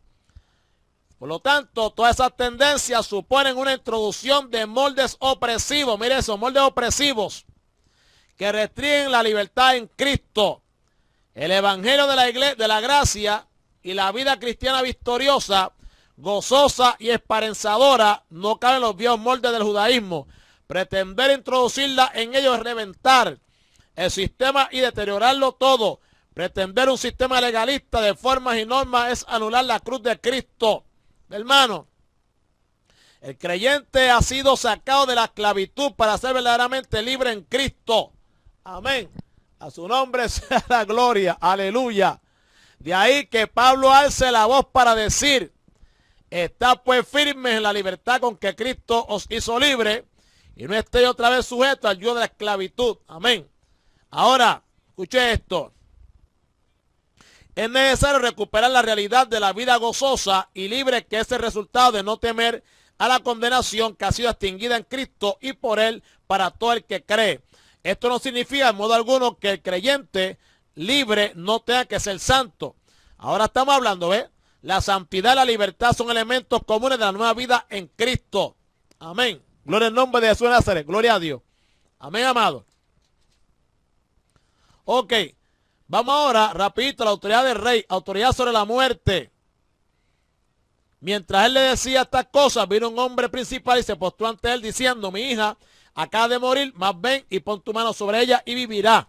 Speaker 2: Por lo tanto, todas esas tendencias suponen una introducción de moldes opresivos. Mire eso, moldes opresivos que restringen la libertad en Cristo. El evangelio de la iglesia, de la gracia y la vida cristiana victoriosa, gozosa y esperanzadora no caben en los viejos moldes del judaísmo. Pretender introducirla en ellos es reventar el sistema y deteriorarlo todo. Pretender un sistema legalista de formas y normas es anular la cruz de Cristo. Hermano, el creyente ha sido sacado de la esclavitud para ser verdaderamente libre en Cristo. Amén. A su nombre sea la gloria. Aleluya. De ahí que Pablo alce la voz para decir: está pues firmes en la libertad con que Cristo os hizo libre, y no estéis otra vez sujetos al yugo de la esclavitud. Amén. Ahora, escuche esto. Es necesario recuperar la realidad de la vida gozosa y libre, que es el resultado de no temer a la condenación que ha sido extinguida en Cristo y por él para todo el que cree. Esto no significa en modo alguno que el creyente libre no tenga que ser santo. Ahora estamos hablando, ¿ves? La santidad y la libertad son elementos comunes de la nueva vida en Cristo. Amén. Gloria al nombre de Jesús de Nazaret. Gloria a Dios. Amén, amado. Ok. Vamos ahora, rapidito, a la autoridad del rey. Autoridad sobre la muerte. Mientras él le decía estas cosas, vino un hombre principal y se postró ante él diciendo: mi hija acaba de morir, mas ven y pon tu mano sobre ella y vivirá.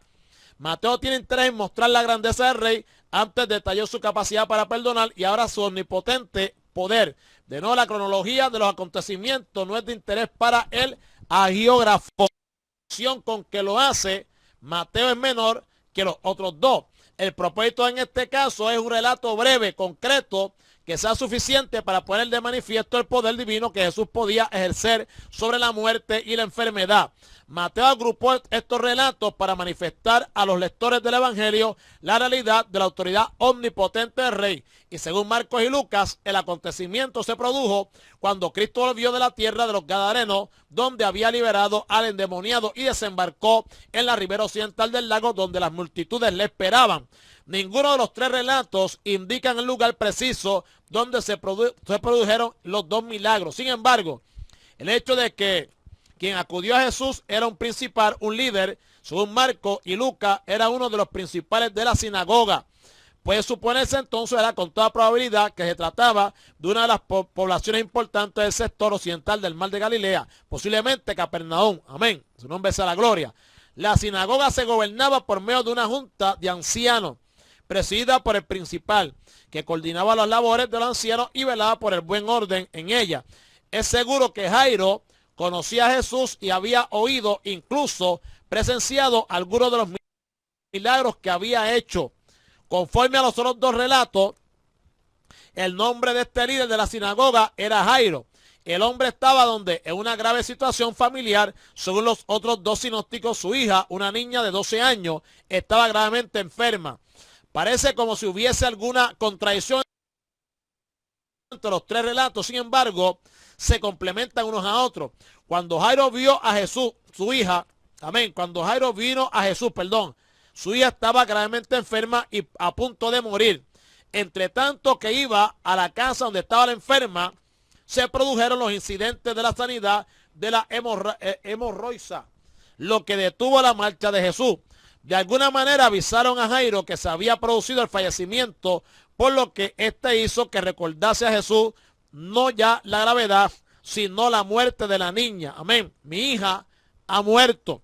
Speaker 2: Mateo tiene interés en mostrar la grandeza del rey. Antes detalló su capacidad para perdonar y ahora su omnipotente poder. De nuevo, la cronología de los acontecimientos no es de interés para el agiógrafo. La acción con que lo hace, Mateo es menor que los otros dos. El propósito en este caso es un relato breve, concreto, que sea suficiente para poner de manifiesto el poder divino que Jesús podía ejercer sobre la muerte y la enfermedad. Mateo agrupó estos relatos para manifestar a los lectores del Evangelio la realidad de la autoridad omnipotente del Rey. Y según Marcos y Lucas, el acontecimiento se produjo cuando Cristo volvió de la tierra de los Gadarenos, donde había liberado al endemoniado, y desembarcó en la ribera occidental del lago, donde las multitudes le esperaban. Ninguno de los tres relatos indican el lugar preciso donde se produjeron los dos milagros. Sin embargo, el hecho de que quien acudió a Jesús era un principal, un líder, según Marcos y Lucas, era uno de los principales de la sinagoga. Puede suponerse entonces, era con toda probabilidad, que se trataba de una de las poblaciones importantes del sector occidental del mar de Galilea, posiblemente Capernaum. Amén. Su nombre sea la gloria. La sinagoga se gobernaba por medio de una junta de ancianos, presidida por el principal, que coordinaba las labores de los ancianos y velaba por el buen orden en ella. Es seguro que Jairo conocía a Jesús y había oído, incluso presenciado, algunos de los milagros que había hecho. Conforme a los otros dos relatos, el nombre de este líder de la sinagoga era Jairo. El hombre estaba en una grave situación familiar. Según los otros dos sinópticos, su hija, una niña de 12 años, estaba gravemente enferma. Parece como si hubiese alguna contradicción entre los tres relatos. Sin embargo, se complementan unos a otros. Cuando Jairo vio a Jesús, su hija, amén, cuando Jairo vino a Jesús, su hija estaba gravemente enferma y a punto de morir. Entre tanto que iba a la casa donde estaba la enferma, se produjeron los incidentes de la sanidad de la hemorroisa, lo que detuvo la marcha de Jesús. De alguna manera avisaron a Jairo que se había producido el fallecimiento, por lo que éste hizo que recordase a Jesús no ya la gravedad, sino la muerte de la niña. Amén. Mi hija ha muerto.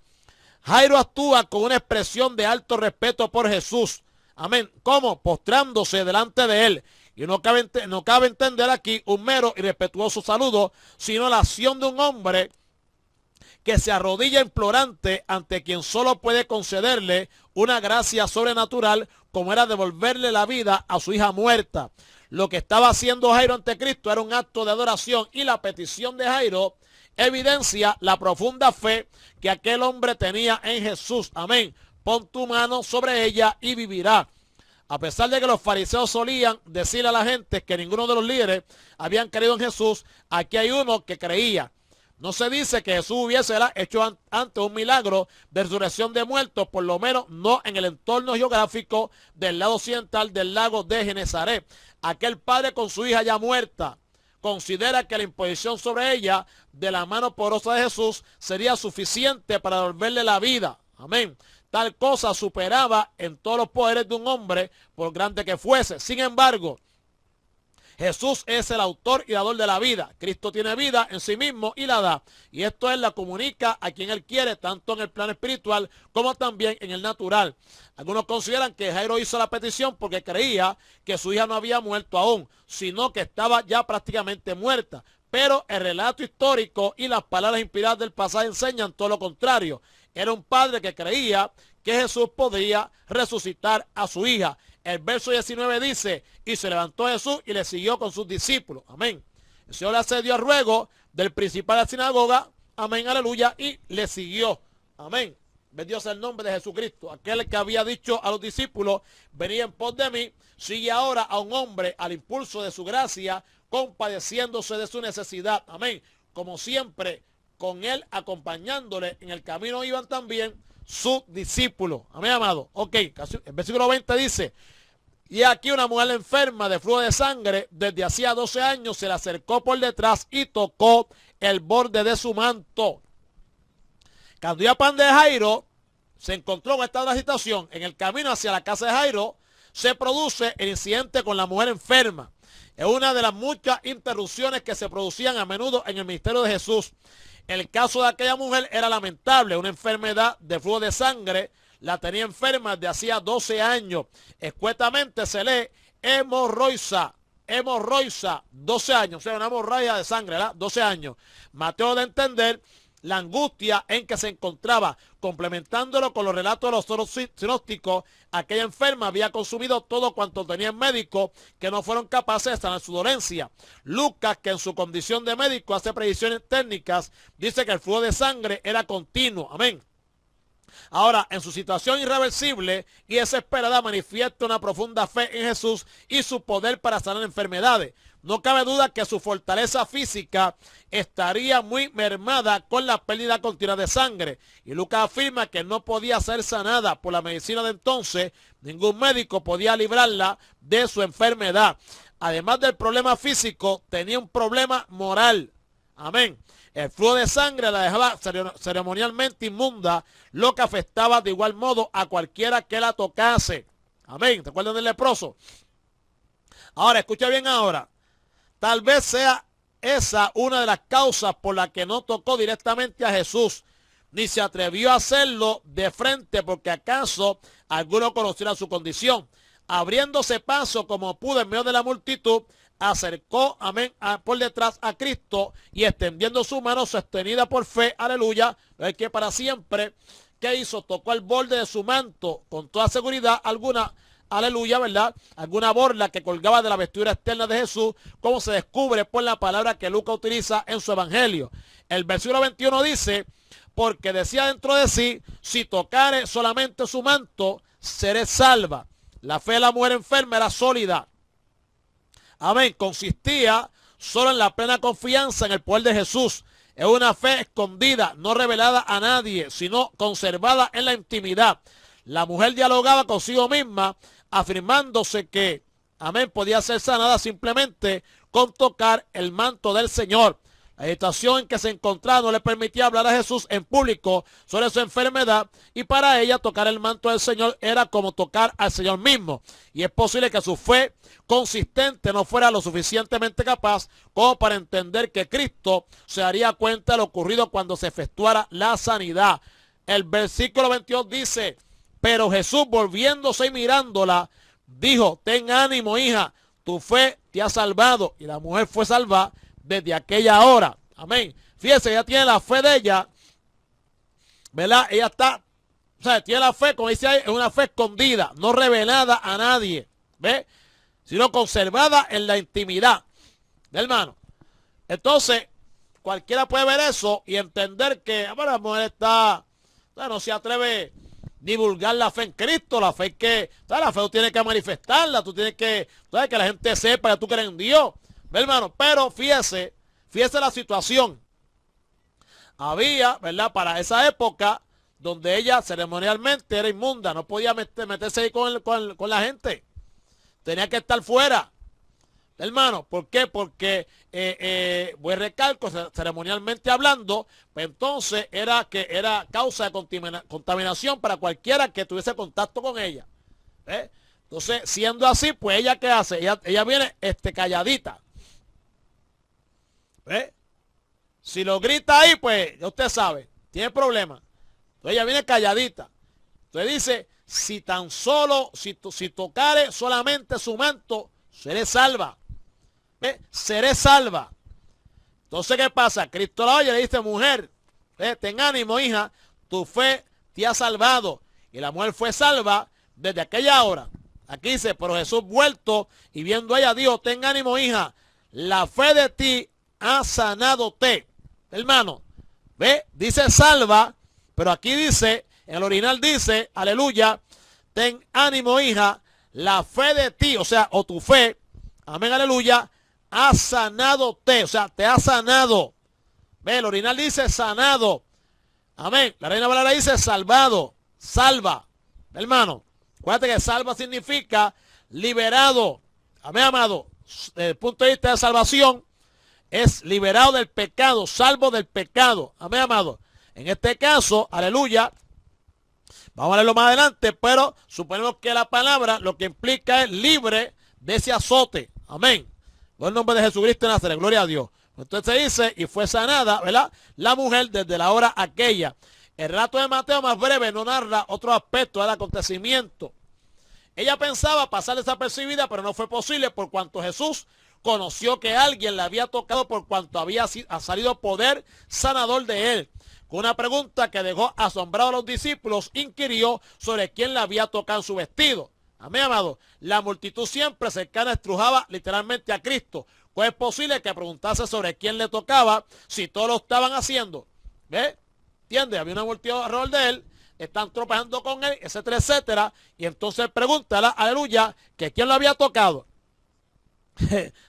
Speaker 2: Jairo actúa con una expresión de alto respeto por Jesús. Amén. ¿Cómo? Postrándose delante de él. Y no cabe entender aquí un mero y respetuoso saludo, sino la acción de un hombre que se arrodilla implorante ante quien solo puede concederle una gracia sobrenatural, como era devolverle la vida a su hija muerta. Lo que estaba haciendo Jairo ante Cristo era un acto de adoración, y la petición de Jairo evidencia la profunda fe que aquel hombre tenía en Jesús. Amén. Pon tu mano sobre ella y vivirá. A pesar de que los fariseos solían decirle a la gente que ninguno de los líderes habían creído en Jesús, aquí hay uno que creía. No se dice que Jesús hubiese hecho antes un milagro de resurrección de muertos, por lo menos no en el entorno geográfico del lado occidental del lago de Genezaret. Aquel padre con su hija ya muerta considera que la imposición sobre ella de la mano poderosa de Jesús sería suficiente para devolverle la vida. Amén. Tal cosa superaba en todos los poderes de un hombre, por grande que fuese. Sin embargo, Jesús es el autor y dador de la vida. Cristo tiene vida en sí mismo y la da. Y esto Él la comunica a quien Él quiere, tanto en el plano espiritual como también en el natural. Algunos consideran que Jairo hizo la petición porque creía que su hija no había muerto aún, sino que estaba ya prácticamente muerta. Pero el relato histórico y las palabras inspiradas del pasaje enseñan todo lo contrario. Era un padre que creía que Jesús podía resucitar a su hija. El verso 19 dice, y se levantó Jesús y le siguió con sus discípulos. Amén. El Señor le accedió al ruego del principal de la sinagoga. Amén, aleluya. Y le siguió. Amén. Bendito sea el nombre de Jesucristo. Aquel que había dicho a los discípulos, venid en pos de mí, sigue ahora a un hombre al impulso de su gracia, compadeciéndose de su necesidad. Amén. Como siempre, con él acompañándole en el camino iban también sus discípulos. Amén, amado. Ok, el versículo 20 dice, y aquí una mujer enferma de flujo de sangre desde hacía 12 años se le acercó por detrás y tocó el borde de su manto. Cuando iba pan de Jairo, se encontró con esta otra situación. En el camino hacia la casa de Jairo, se produce el incidente con la mujer enferma. Es una de las muchas interrupciones que se producían a menudo en el ministerio de Jesús. El caso de aquella mujer era lamentable, una enfermedad de flujo de sangre, la tenía enferma desde hacía 12 años. Escuetamente se lee hemorroisa, 12 años, o sea, una hemorragia de sangre, ¿verdad? 12 años. Mateo de entender la angustia en que se encontraba, complementándolo con los relatos de los otros sinópticos. Aquella enferma había consumido todo cuanto tenían médicos que no fueron capaces de sanar su dolencia. Lucas, que en su condición de médico hace predicciones técnicas, dice que el flujo de sangre era continuo. Amén. Ahora, en su situación irreversible y desesperada, manifiesta una profunda fe en Jesús y su poder para sanar enfermedades. No cabe duda que su fortaleza física estaría muy mermada con la pérdida continua de sangre. Y Lucas afirma que no podía ser sanada por la medicina de entonces. Ningún médico podía librarla de su enfermedad. Además del problema físico, tenía un problema moral. Amén. El flujo de sangre la dejaba ceremonialmente inmunda, lo que afectaba de igual modo a cualquiera que la tocase. Amén. ¿Te acuerdan del leproso? Ahora, escucha bien ahora. Tal vez sea esa una de las causas por las que no tocó directamente a Jesús, ni se atrevió a hacerlo de frente, porque acaso alguno conociera su condición. Abriéndose paso como pudo en medio de la multitud, acercó, amén, por detrás a Cristo y extendiendo su mano sostenida por fe, aleluya, es que para siempre, ¿qué hizo? Tocó el borde de su manto con toda seguridad alguna, aleluya, ¿verdad? Alguna borla que colgaba de la vestidura externa de Jesús, como se descubre por la palabra que Lucas utiliza en su evangelio. El versículo 21 dice, porque decía dentro de sí, si tocare solamente su manto, seré salva. La fe de la mujer enferma era sólida. Amén. Consistía solo en la plena confianza en el poder de Jesús. Es una fe escondida, no revelada a nadie, sino conservada en la intimidad. La mujer dialogaba consigo misma, afirmándose que, amén, podía ser sanada simplemente con tocar el manto del Señor. La agitación en que se encontraba no le permitía hablar a Jesús en público sobre su enfermedad, y para ella tocar el manto del Señor era como tocar al Señor mismo. Y es posible que su fe consistente no fuera lo suficientemente capaz como para entender que Cristo se daría cuenta de lo ocurrido cuando se efectuara la sanidad. El versículo 22 dice, pero Jesús, volviéndose y mirándola, dijo, ten ánimo, hija, tu fe te ha salvado. Y la mujer fue salvada desde aquella hora. Amén. Fíjese, ella tiene la fe de ella, ¿verdad? Ella está, o sea, tiene la fe, como dice ahí, es una fe escondida, no revelada a nadie, ¿ve? Sino conservada en la intimidad, hermano. Entonces, cualquiera puede ver eso y entender que, bueno, la mujer está, no se atreve a divulgar la fe en Cristo, la fe que, la fe tú tienes que manifestarla, tú tienes que, que la gente sepa que tú crees en Dios, ¿ve, hermano? Pero fíjese la situación. Había, ¿verdad? Para esa época, donde ella ceremonialmente era inmunda, no podía meterse ahí con la gente. Tenía que estar fuera, hermano. ¿Por qué? Porque, voy a recalco, ceremonialmente hablando, pues entonces era causa de contaminación para cualquiera que tuviese contacto con ella. Entonces, siendo así, pues ella ¿qué hace? Ella viene calladita. ¿Ve? Si lo grita ahí, pues ya usted sabe, tiene problemas. Entonces ella viene calladita. Entonces dice, si tan solo, si tocare solamente su manto, seré salva. ¿Ve? Seré salva. Entonces, ¿qué pasa? Cristo la oye y le dice, mujer, ten ánimo, hija, tu fe te ha salvado. Y la mujer fue salva desde aquella hora. Aquí dice, pero Jesús vuelto y viendo a ella dijo, ten ánimo, hija, la fe de ti ha sanado te. Hermano, ve, dice salva, pero aquí dice, en el original dice, aleluya, ten ánimo, hija, la fe de ti, o sea, o tu fe, amén, aleluya, ha sanado te, o sea, te ha sanado. Ve, el original dice sanado, amén. La Reina Valera dice salvado, salva, hermano. Acuérdate que salva significa liberado, amén, amado. Desde el punto de vista de salvación, es liberado del pecado, salvo del pecado. Amén, amado. En este caso, aleluya, vamos a leerlo más adelante, pero suponemos que la palabra lo que implica es libre de ese azote. Amén. Por el nombre de Jesucristo de Nazaret, gloria a Dios. Entonces dice, y fue sanada, ¿verdad? La mujer desde la hora aquella. El relato de Mateo más breve no narra otro aspecto del acontecimiento. Ella pensaba pasar desapercibida, pero no fue posible por cuanto Jesús conoció que alguien le había tocado por cuanto había salido poder sanador de él. Con una pregunta que dejó asombrado a los discípulos, inquirió sobre quién le había tocado su vestido. Amén, amado. La multitud siempre cercana estrujaba literalmente a Cristo. ¿Cómo es posible que preguntase sobre quién le tocaba si todos lo estaban haciendo? ¿Ve? ¿Entiende? Había una multitud alrededor de él, están tropezando con él, etcétera, etcétera. Y entonces pregúntala, aleluya, que quién lo había tocado.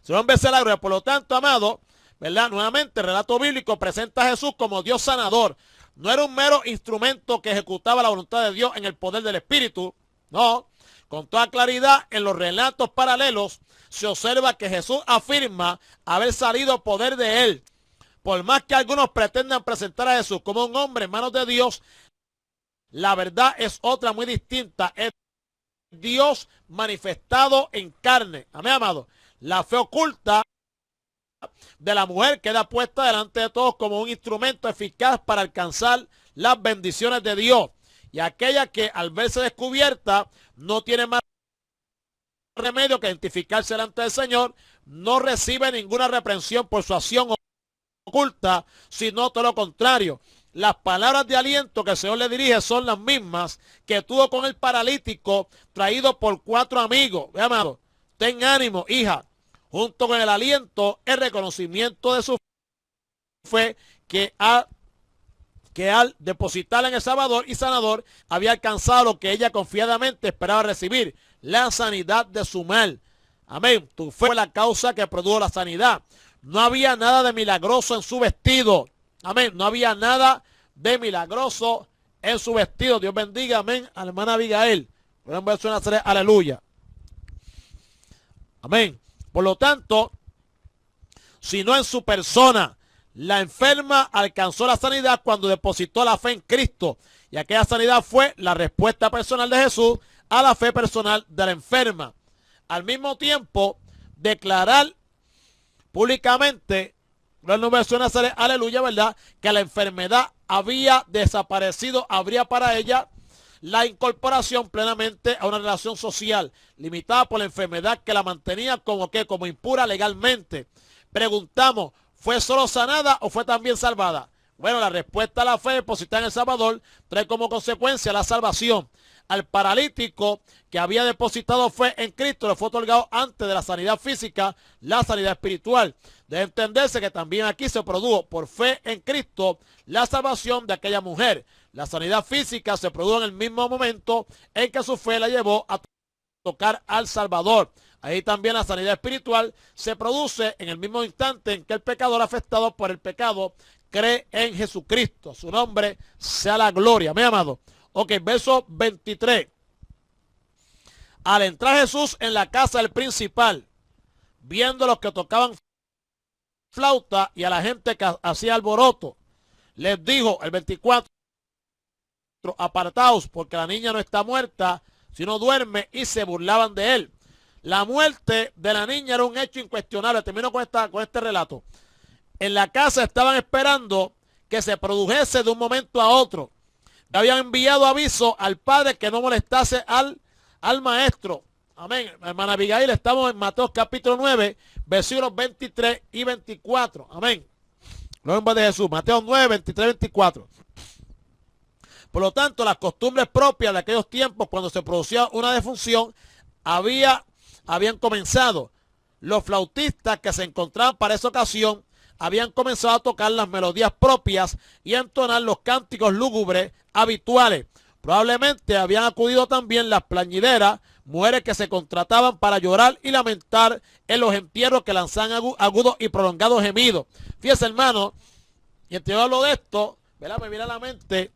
Speaker 2: Señor la gloria. Por lo tanto, amado, ¿verdad? Nuevamente el relato bíblico presenta a Jesús como Dios sanador. No era un mero instrumento que ejecutaba la voluntad de Dios en el poder del Espíritu. No. Con toda claridad, en los relatos paralelos se observa que Jesús afirma haber salido poder de él. Por más que algunos pretendan presentar a Jesús como un hombre en manos de Dios, la verdad es otra muy distinta. Es Dios manifestado en carne. Amén, amado. La fe oculta de la mujer queda puesta delante de todos como un instrumento eficaz para alcanzar las bendiciones de Dios. Y aquella que al verse descubierta no tiene más remedio que identificarse delante del Señor, no recibe ninguna reprensión por su acción oculta, sino todo lo contrario. Las palabras de aliento que el Señor le dirige son las mismas que tuvo con el paralítico traído por 4 amigos. Ve, amado, ten ánimo, hija. Junto con el aliento, el reconocimiento de su fe que al depositarla en el Salvador y Sanador había alcanzado lo que ella confiadamente esperaba recibir, la sanidad de su mal. Amén. Tu fe fue la causa que produjo la sanidad. No había nada de milagroso en su vestido. Amén. No había nada de milagroso en su vestido. Dios bendiga, amén, a la hermana Abigail. Aleluya. Amén. Por lo tanto, si no en su persona, la enferma alcanzó la sanidad cuando depositó la fe en Cristo. Y aquella sanidad fue la respuesta personal de Jesús a la fe personal de la enferma. Al mismo tiempo, declarar públicamente, aleluya, ¿verdad? Que la enfermedad había desaparecido, habría para ella la incorporación plenamente a una relación social, limitada por la enfermedad que la mantenía como impura legalmente. Preguntamos, ¿fue solo sanada o fue también salvada? Bueno, la respuesta a la fe depositada en el Salvador trae como consecuencia la salvación. Al paralítico que había depositado fe en Cristo le fue otorgado antes de la sanidad física la sanidad espiritual. Debe entenderse que también aquí se produjo por fe en Cristo la salvación de aquella mujer. La sanidad física se produjo en el mismo momento en que su fe la llevó a tocar al Salvador. Ahí también la sanidad espiritual se produce en el mismo instante en que el pecador afectado por el pecado cree en Jesucristo. Su nombre sea la gloria. ¿Me amado? Ok, verso 23. Al entrar Jesús en la casa del principal, viendo a los que tocaban flauta y a la gente que hacía alboroto, les dijo, el 24, apartaos porque la niña no está muerta, sino duerme, y se burlaban de él. La muerte de la niña era un hecho incuestionable. Termino con este relato. En la casa estaban esperando que se produjese de un momento a otro. Habían enviado aviso al padre que no molestase al maestro. Amén. Hermana Abigail, estamos en Mateo capítulo 9, versículos 23 y 24. Amén. Nombre de Jesús. Mateo 9, 23 y 24. Por lo tanto, las costumbres propias de aquellos tiempos, cuando se producía una defunción, habían comenzado. Los flautistas que se encontraban para esa ocasión habían comenzado a tocar las melodías propias y a entonar los cánticos lúgubres habituales. Probablemente habían acudido también las plañideras, mujeres que se contrataban para llorar y lamentar en los entierros, que lanzaban agudos y prolongados gemidos. Fíjese, hermano, y entre yo hablo de esto, ¿verdad? Me viene a la mente,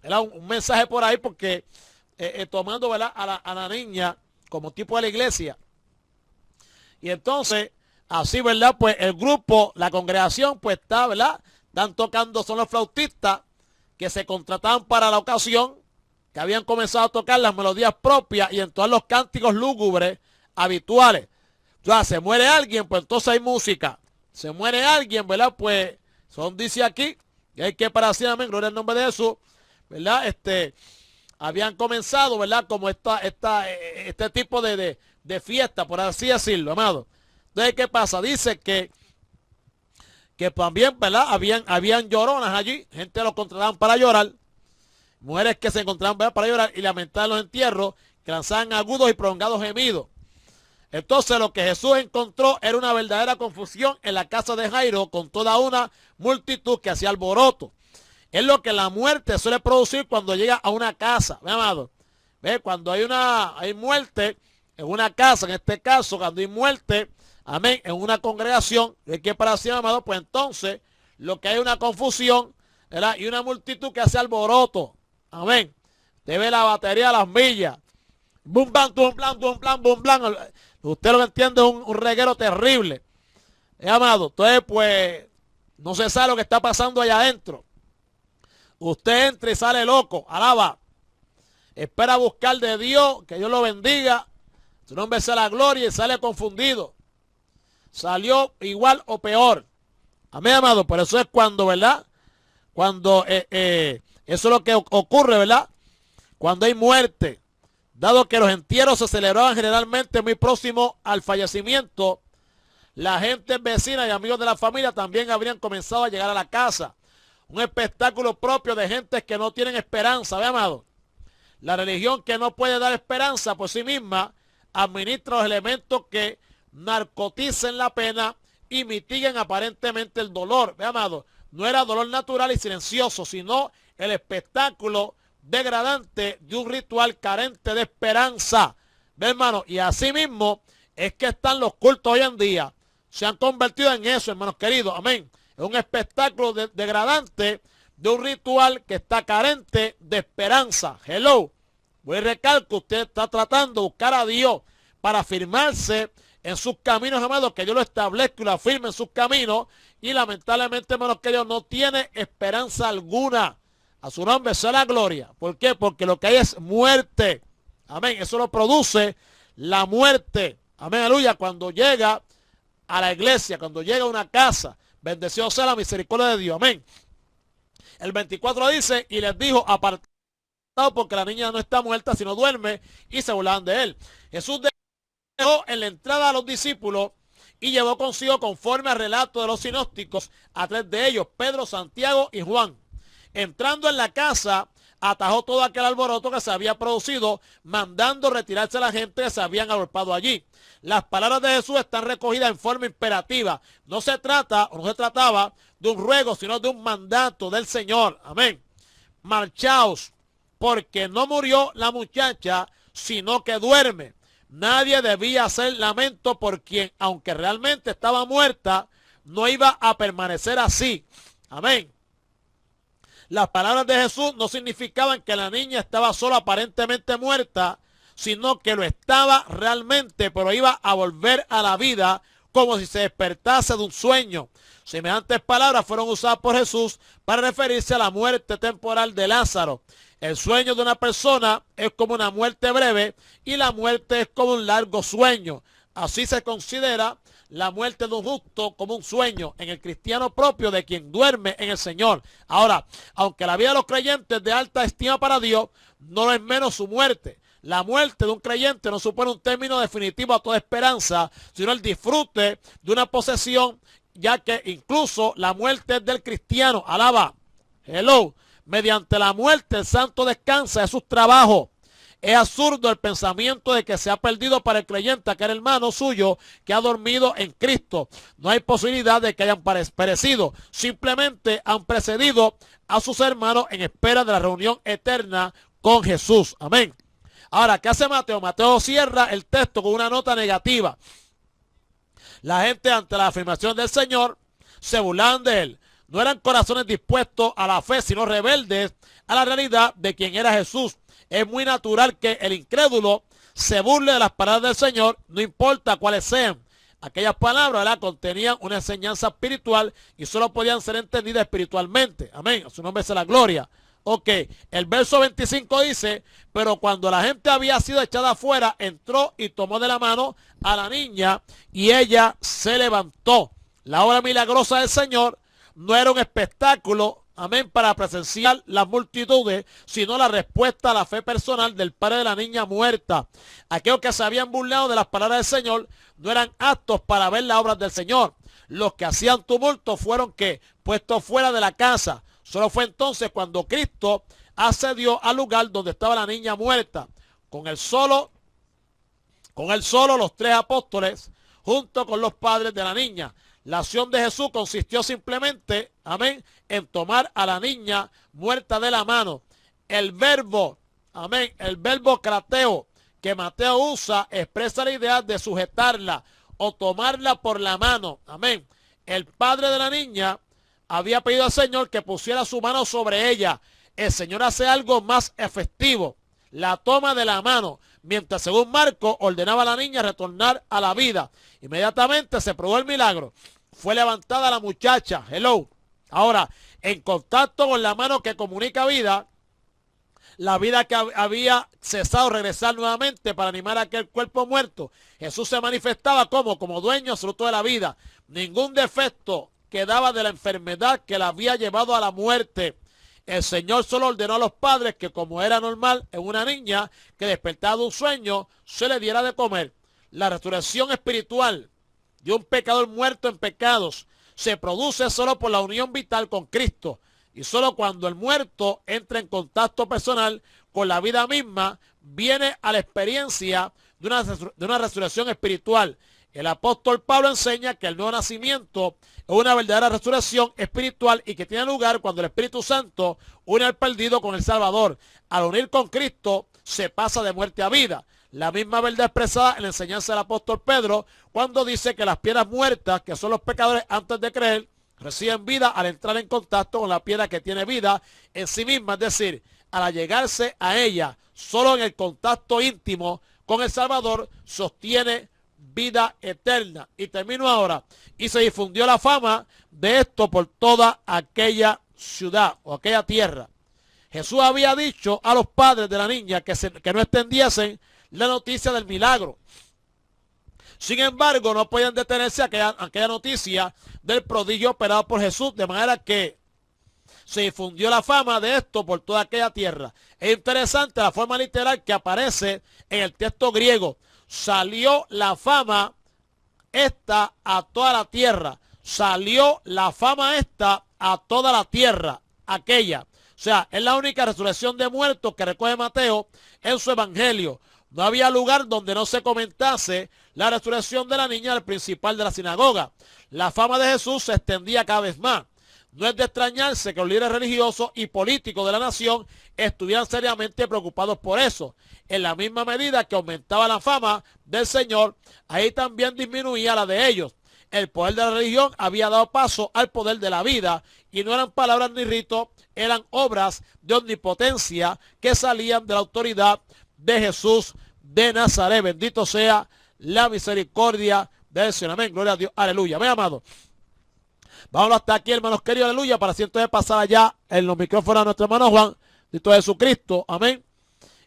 Speaker 2: ¿verdad? Un mensaje por ahí, porque tomando, ¿verdad? a la niña como tipo de la iglesia. Y entonces, así, ¿verdad? Pues el grupo, la congregación, pues está, ¿verdad? Están tocando, son los flautistas que se contrataban para la ocasión, que habían comenzado a tocar las melodías propias y entonar los cánticos lúgubres habituales. Ya, se muere alguien, pues entonces hay música. Se muere alguien, ¿verdad? Pues, son dice aquí, que hay que para sí, amén, gloria al nombre de Jesús, ¿verdad? Habían comenzado, ¿verdad? Como este tipo de fiesta, por así decirlo, amado. Entonces, ¿qué pasa? Dice que también, ¿verdad? Habían lloronas allí, gente los contrataban para llorar, mujeres que se encontraban, ¿verdad? Para llorar y lamentar los entierros, que lanzaban agudos y prolongados gemidos. Entonces, lo que Jesús encontró era una verdadera confusión en la casa de Jairo, con toda una multitud que hacía alboroto. Es lo que la muerte suele producir cuando llega a una casa, ¿ve, amado? ¿Ve? Cuando hay muerte en una casa, en este caso, cuando hay muerte, amén, en una congregación, que para sí, amado, pues entonces lo que hay es una confusión, ¿verdad? Y una multitud que hace alboroto, amén. Te ve la batería a las millas, bum, bam, bum, blam, bum, blam, bum, blam. Usted lo que entiende es un reguero terrible, amado. Entonces, pues, no se sabe lo que está pasando allá adentro. Usted entra y sale loco, alaba. Espera buscar de Dios, que Dios lo bendiga. Su nombre sea la gloria, y sale confundido. Salió igual o peor. Amén, amado. Por eso es cuando, ¿verdad? Cuando eso es lo que ocurre, ¿verdad? Cuando hay muerte. Dado que los entierros se celebraban generalmente muy próximos al fallecimiento, la gente vecina y amigos de la familia también habrían comenzado a llegar a la casa. Un espectáculo propio de gentes que no tienen esperanza, ¿ve, amado? La religión, que no puede dar esperanza por sí misma, administra los elementos que narcoticen la pena y mitiguen aparentemente el dolor. Ve, amado, no era dolor natural y silencioso, sino el espectáculo degradante de un ritual carente de esperanza. Ve, hermano, y así mismo es que están los cultos hoy en día. Se han convertido en eso, hermanos queridos, amén. Es un espectáculo degradante de un ritual que está carente de esperanza. Hello. Voy a recalcar, usted está tratando de buscar a Dios para afirmarse en sus caminos, amados, que Dios lo establezca y lo afirme en sus caminos, y lamentablemente, hermanos queridos, no tiene esperanza alguna. A su nombre sea la gloria. ¿Por qué? Porque lo que hay es muerte. Amén. Eso lo produce la muerte. Amén, aleluya. Cuando llega a la iglesia, cuando llega a una casa, bendecido sea la misericordia de Dios. Amén. El 24 dice, y les dijo, apartado, porque la niña no está muerta, sino duerme, y se burlaban de él. Jesús dejó en la entrada a los discípulos y llevó consigo, conforme al relato de los sinópticos, a 3 de ellos, Pedro, Santiago y Juan. Entrando en la casa, atajó todo aquel alboroto que se había producido, mandando retirarse a la gente que se habían agolpado allí. Las palabras de Jesús están recogidas en forma imperativa. No se trataba de un ruego, sino de un mandato del Señor. Amén. Marchaos, porque no murió la muchacha, sino que duerme. Nadie debía hacer lamento por quien, aunque realmente estaba muerta, no iba a permanecer así. Amén. Las palabras de Jesús no significaban que la niña estaba solo aparentemente muerta, sino que lo estaba realmente, pero iba a volver a la vida como si se despertase de un sueño. Semejantes palabras fueron usadas por Jesús para referirse a la muerte temporal de Lázaro. El sueño de una persona es como una muerte breve y la muerte es como un largo sueño. Así se considera la muerte de un justo como un sueño en el cristiano propio de quien duerme en el Señor. Ahora, aunque la vida de los creyentes es de alta estima para Dios, no lo es menos su muerte. La muerte de un creyente no supone un término definitivo a toda esperanza, sino el disfrute de una posesión, ya que incluso la muerte del cristiano, alaba, hello, mediante la muerte el santo descansa de sus trabajos. Es absurdo el pensamiento de que se ha perdido para el creyente aquel hermano suyo que ha dormido en Cristo. No hay posibilidad de que hayan perecido, simplemente han precedido a sus hermanos en espera de la reunión eterna con Jesús. Amén. Ahora, ¿qué hace Mateo? Mateo cierra el texto con una nota negativa. La gente ante la afirmación del Señor se burlaban de él. No eran corazones dispuestos a la fe, sino rebeldes a la realidad de quien era Jesús. Es muy natural que el incrédulo se burle de las palabras del Señor, no importa cuáles sean. Aquellas palabras, ¿verdad?, contenían una enseñanza espiritual y solo podían ser entendidas espiritualmente. Amén. A su nombre sea la gloria. Ok, el verso 25 dice, pero cuando la gente había sido echada afuera, entró y tomó de la mano a la niña y ella se levantó. La obra milagrosa del Señor no era un espectáculo, amén, para presenciar las multitudes, sino la respuesta a la fe personal del padre de la niña muerta. Aquellos que se habían burlado de las palabras del Señor no eran aptos para ver las obras del Señor. Los que hacían tumulto fueron que puestos fuera de la casa. Solo fue entonces cuando Cristo accedió al lugar donde estaba la niña muerta. Con él solo los tres apóstoles, junto con los padres de la niña. La acción de Jesús consistió simplemente, amén, en tomar a la niña muerta de la mano. El verbo, amén, el verbo krateo que Mateo usa expresa la idea de sujetarla o tomarla por la mano. Amén. El padre de la niña había pedido al Señor que pusiera su mano sobre ella. El Señor hace algo más efectivo, la toma de la mano, mientras según Marcos ordenaba a la niña retornar a la vida. Inmediatamente se probó el milagro. Fue levantada la muchacha, hello. Ahora, en contacto con la mano que comunica vida, la vida que había cesado regresar nuevamente para animar a aquel cuerpo muerto. Jesús se manifestaba como dueño absoluto de la vida. Ningún defecto quedaba de la enfermedad que la había llevado a la muerte. El Señor solo ordenó a los padres que, como era normal en una niña que despertaba de un sueño, se le diera de comer. La resurrección espiritual de un pecador muerto en pecados se produce solo por la unión vital con Cristo, y solo cuando el muerto entra en contacto personal con la vida misma viene a la experiencia de una resurrección espiritual. El apóstol Pablo enseña que el nuevo nacimiento es una verdadera resurrección espiritual y que tiene lugar cuando el Espíritu Santo une al perdido con el Salvador. Al unir con Cristo se pasa de muerte a vida. La misma verdad expresada en la enseñanza del apóstol Pedro cuando dice que las piedras muertas, que son los pecadores antes de creer, reciben vida al entrar en contacto con la piedra que tiene vida en sí misma, es decir, al allegarse a ella, solo en el contacto íntimo con el Salvador sostiene vida eterna. Y termino ahora. Y se difundió la fama de esto por toda aquella ciudad o aquella tierra. Jesús había dicho a los padres de la niña que no extendiesen la noticia del milagro. Sin embargo, no podían detenerse a aquella noticia del prodigio operado por Jesús, de manera que se difundió la fama de esto por toda aquella tierra. Es interesante la forma literal que aparece en el texto griego. Salió la fama esta a toda la tierra. Salió la fama esta a toda la tierra, aquella. O sea, es la única resurrección de muertos que recoge Mateo en su evangelio. No había lugar donde no se comentase la resurrección de la niña del principal de la sinagoga. La fama de Jesús se extendía cada vez más. No es de extrañarse que los líderes religiosos y políticos de la nación estuvieran seriamente preocupados por eso. En la misma medida que aumentaba la fama del Señor, ahí también disminuía la de ellos. El poder de la religión había dado paso al poder de la vida, y no eran palabras ni ritos, eran obras de omnipotencia que salían de la autoridad de Jesús de Nazaret. Bendito sea la misericordia del Señor. Amén. Gloria a Dios. Aleluya. Amén, amado. Vámonos hasta aquí, hermanos queridos. Aleluya. Para si entonces pasar allá en los micrófonos a nuestro hermano Juan Cristo Jesucristo, amén.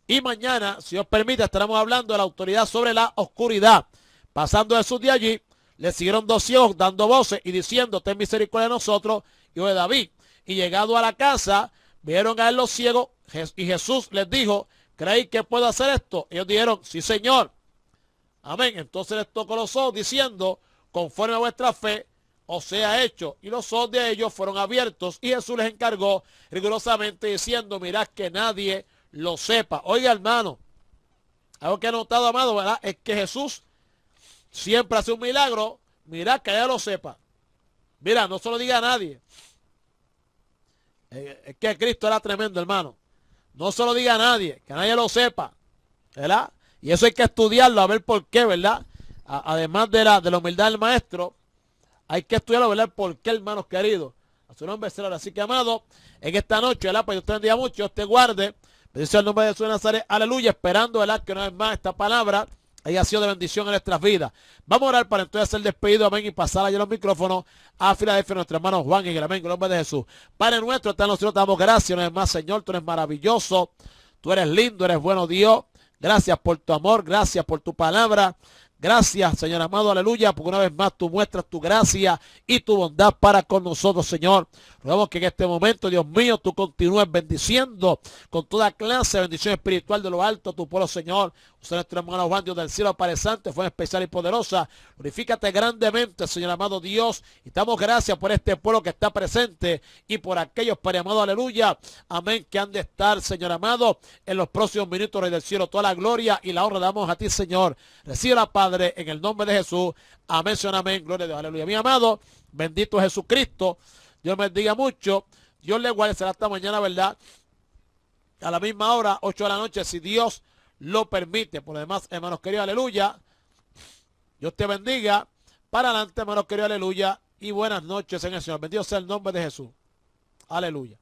Speaker 2: Y mañana, si Dios permite, estaremos hablando de la autoridad sobre la oscuridad. Pasando Jesús de allí, le siguieron dos ciegos dando voces y diciendo, ten misericordia de nosotros, hijo de David. Y llegado a la casa, vieron a él los ciegos y Jesús les dijo, ¿creéis que puedo hacer esto? Ellos dijeron, sí, Señor. Amén. Entonces les tocó los ojos diciendo, conforme a vuestra fe, os sea hecho. Y los ojos de ellos fueron abiertos y Jesús les encargó rigurosamente diciendo, mirad que nadie lo sepa. Oiga, hermano, algo que he notado, amado, ¿verdad? Es que Jesús siempre hace un milagro, mirad que nadie lo sepa. Mira, no se lo diga a nadie. Es que Cristo era tremendo, hermano. No se lo diga a nadie, que nadie lo sepa, ¿verdad? Y eso hay que estudiarlo, a ver por qué, ¿verdad? Además de la humildad del maestro, hay que estudiarlo, ¿verdad? ¿Por qué, hermanos queridos? A su nombre será. Así que, amado, en esta noche, ¿verdad? Pues Dios te bendiga mucho, Dios te guarde. Bendice el nombre de Jesús de Nazaret, aleluya, esperando, ¿verdad? Que una vez más esta palabra haya sido de bendición en nuestras vidas. Vamos a orar para entonces ser despedido, amén, y pasar allá los micrófonos a Filadelfia, nuestro hermano Juan, y amén, en el nombre de Jesús. Padre nuestro, está en los cielos, te damos gracias, una vez más, Señor, tú eres maravilloso, tú eres lindo, eres bueno, Dios. Gracias por tu amor, gracias por tu palabra. Gracias, Señor amado, aleluya, porque una vez más tú muestras tu gracia y tu bondad para con nosotros, Señor. Rogamos que en este momento, Dios mío, tú continúes bendiciendo con toda clase de bendición espiritual de lo alto a tu pueblo, Señor. Usted, nuestro hermano Juan, Dios del cielo, Padre Santo, fue especial y poderosa. Glorifícate grandemente, Señor amado Dios. Y damos gracias por este pueblo que está presente y por aquellos, Padre amado, aleluya. Amén, que han de estar, Señor amado, en los próximos minutos, Rey del cielo. Toda la gloria y la honra damos a ti, Señor. Recibe la Padre, en el nombre de Jesús. Amén, Señor, amén. Gloria a Dios, aleluya. Mi amado, bendito Jesucristo. Dios me bendiga mucho. Dios le guarde. Será hasta mañana, ¿verdad? A la misma hora, 8 de la noche, si Dios lo permite. Por lo demás, hermanos queridos, aleluya. Dios te bendiga. Para adelante, hermanos queridos, aleluya. Y buenas noches en el Señor. Bendito sea el nombre de Jesús. Aleluya.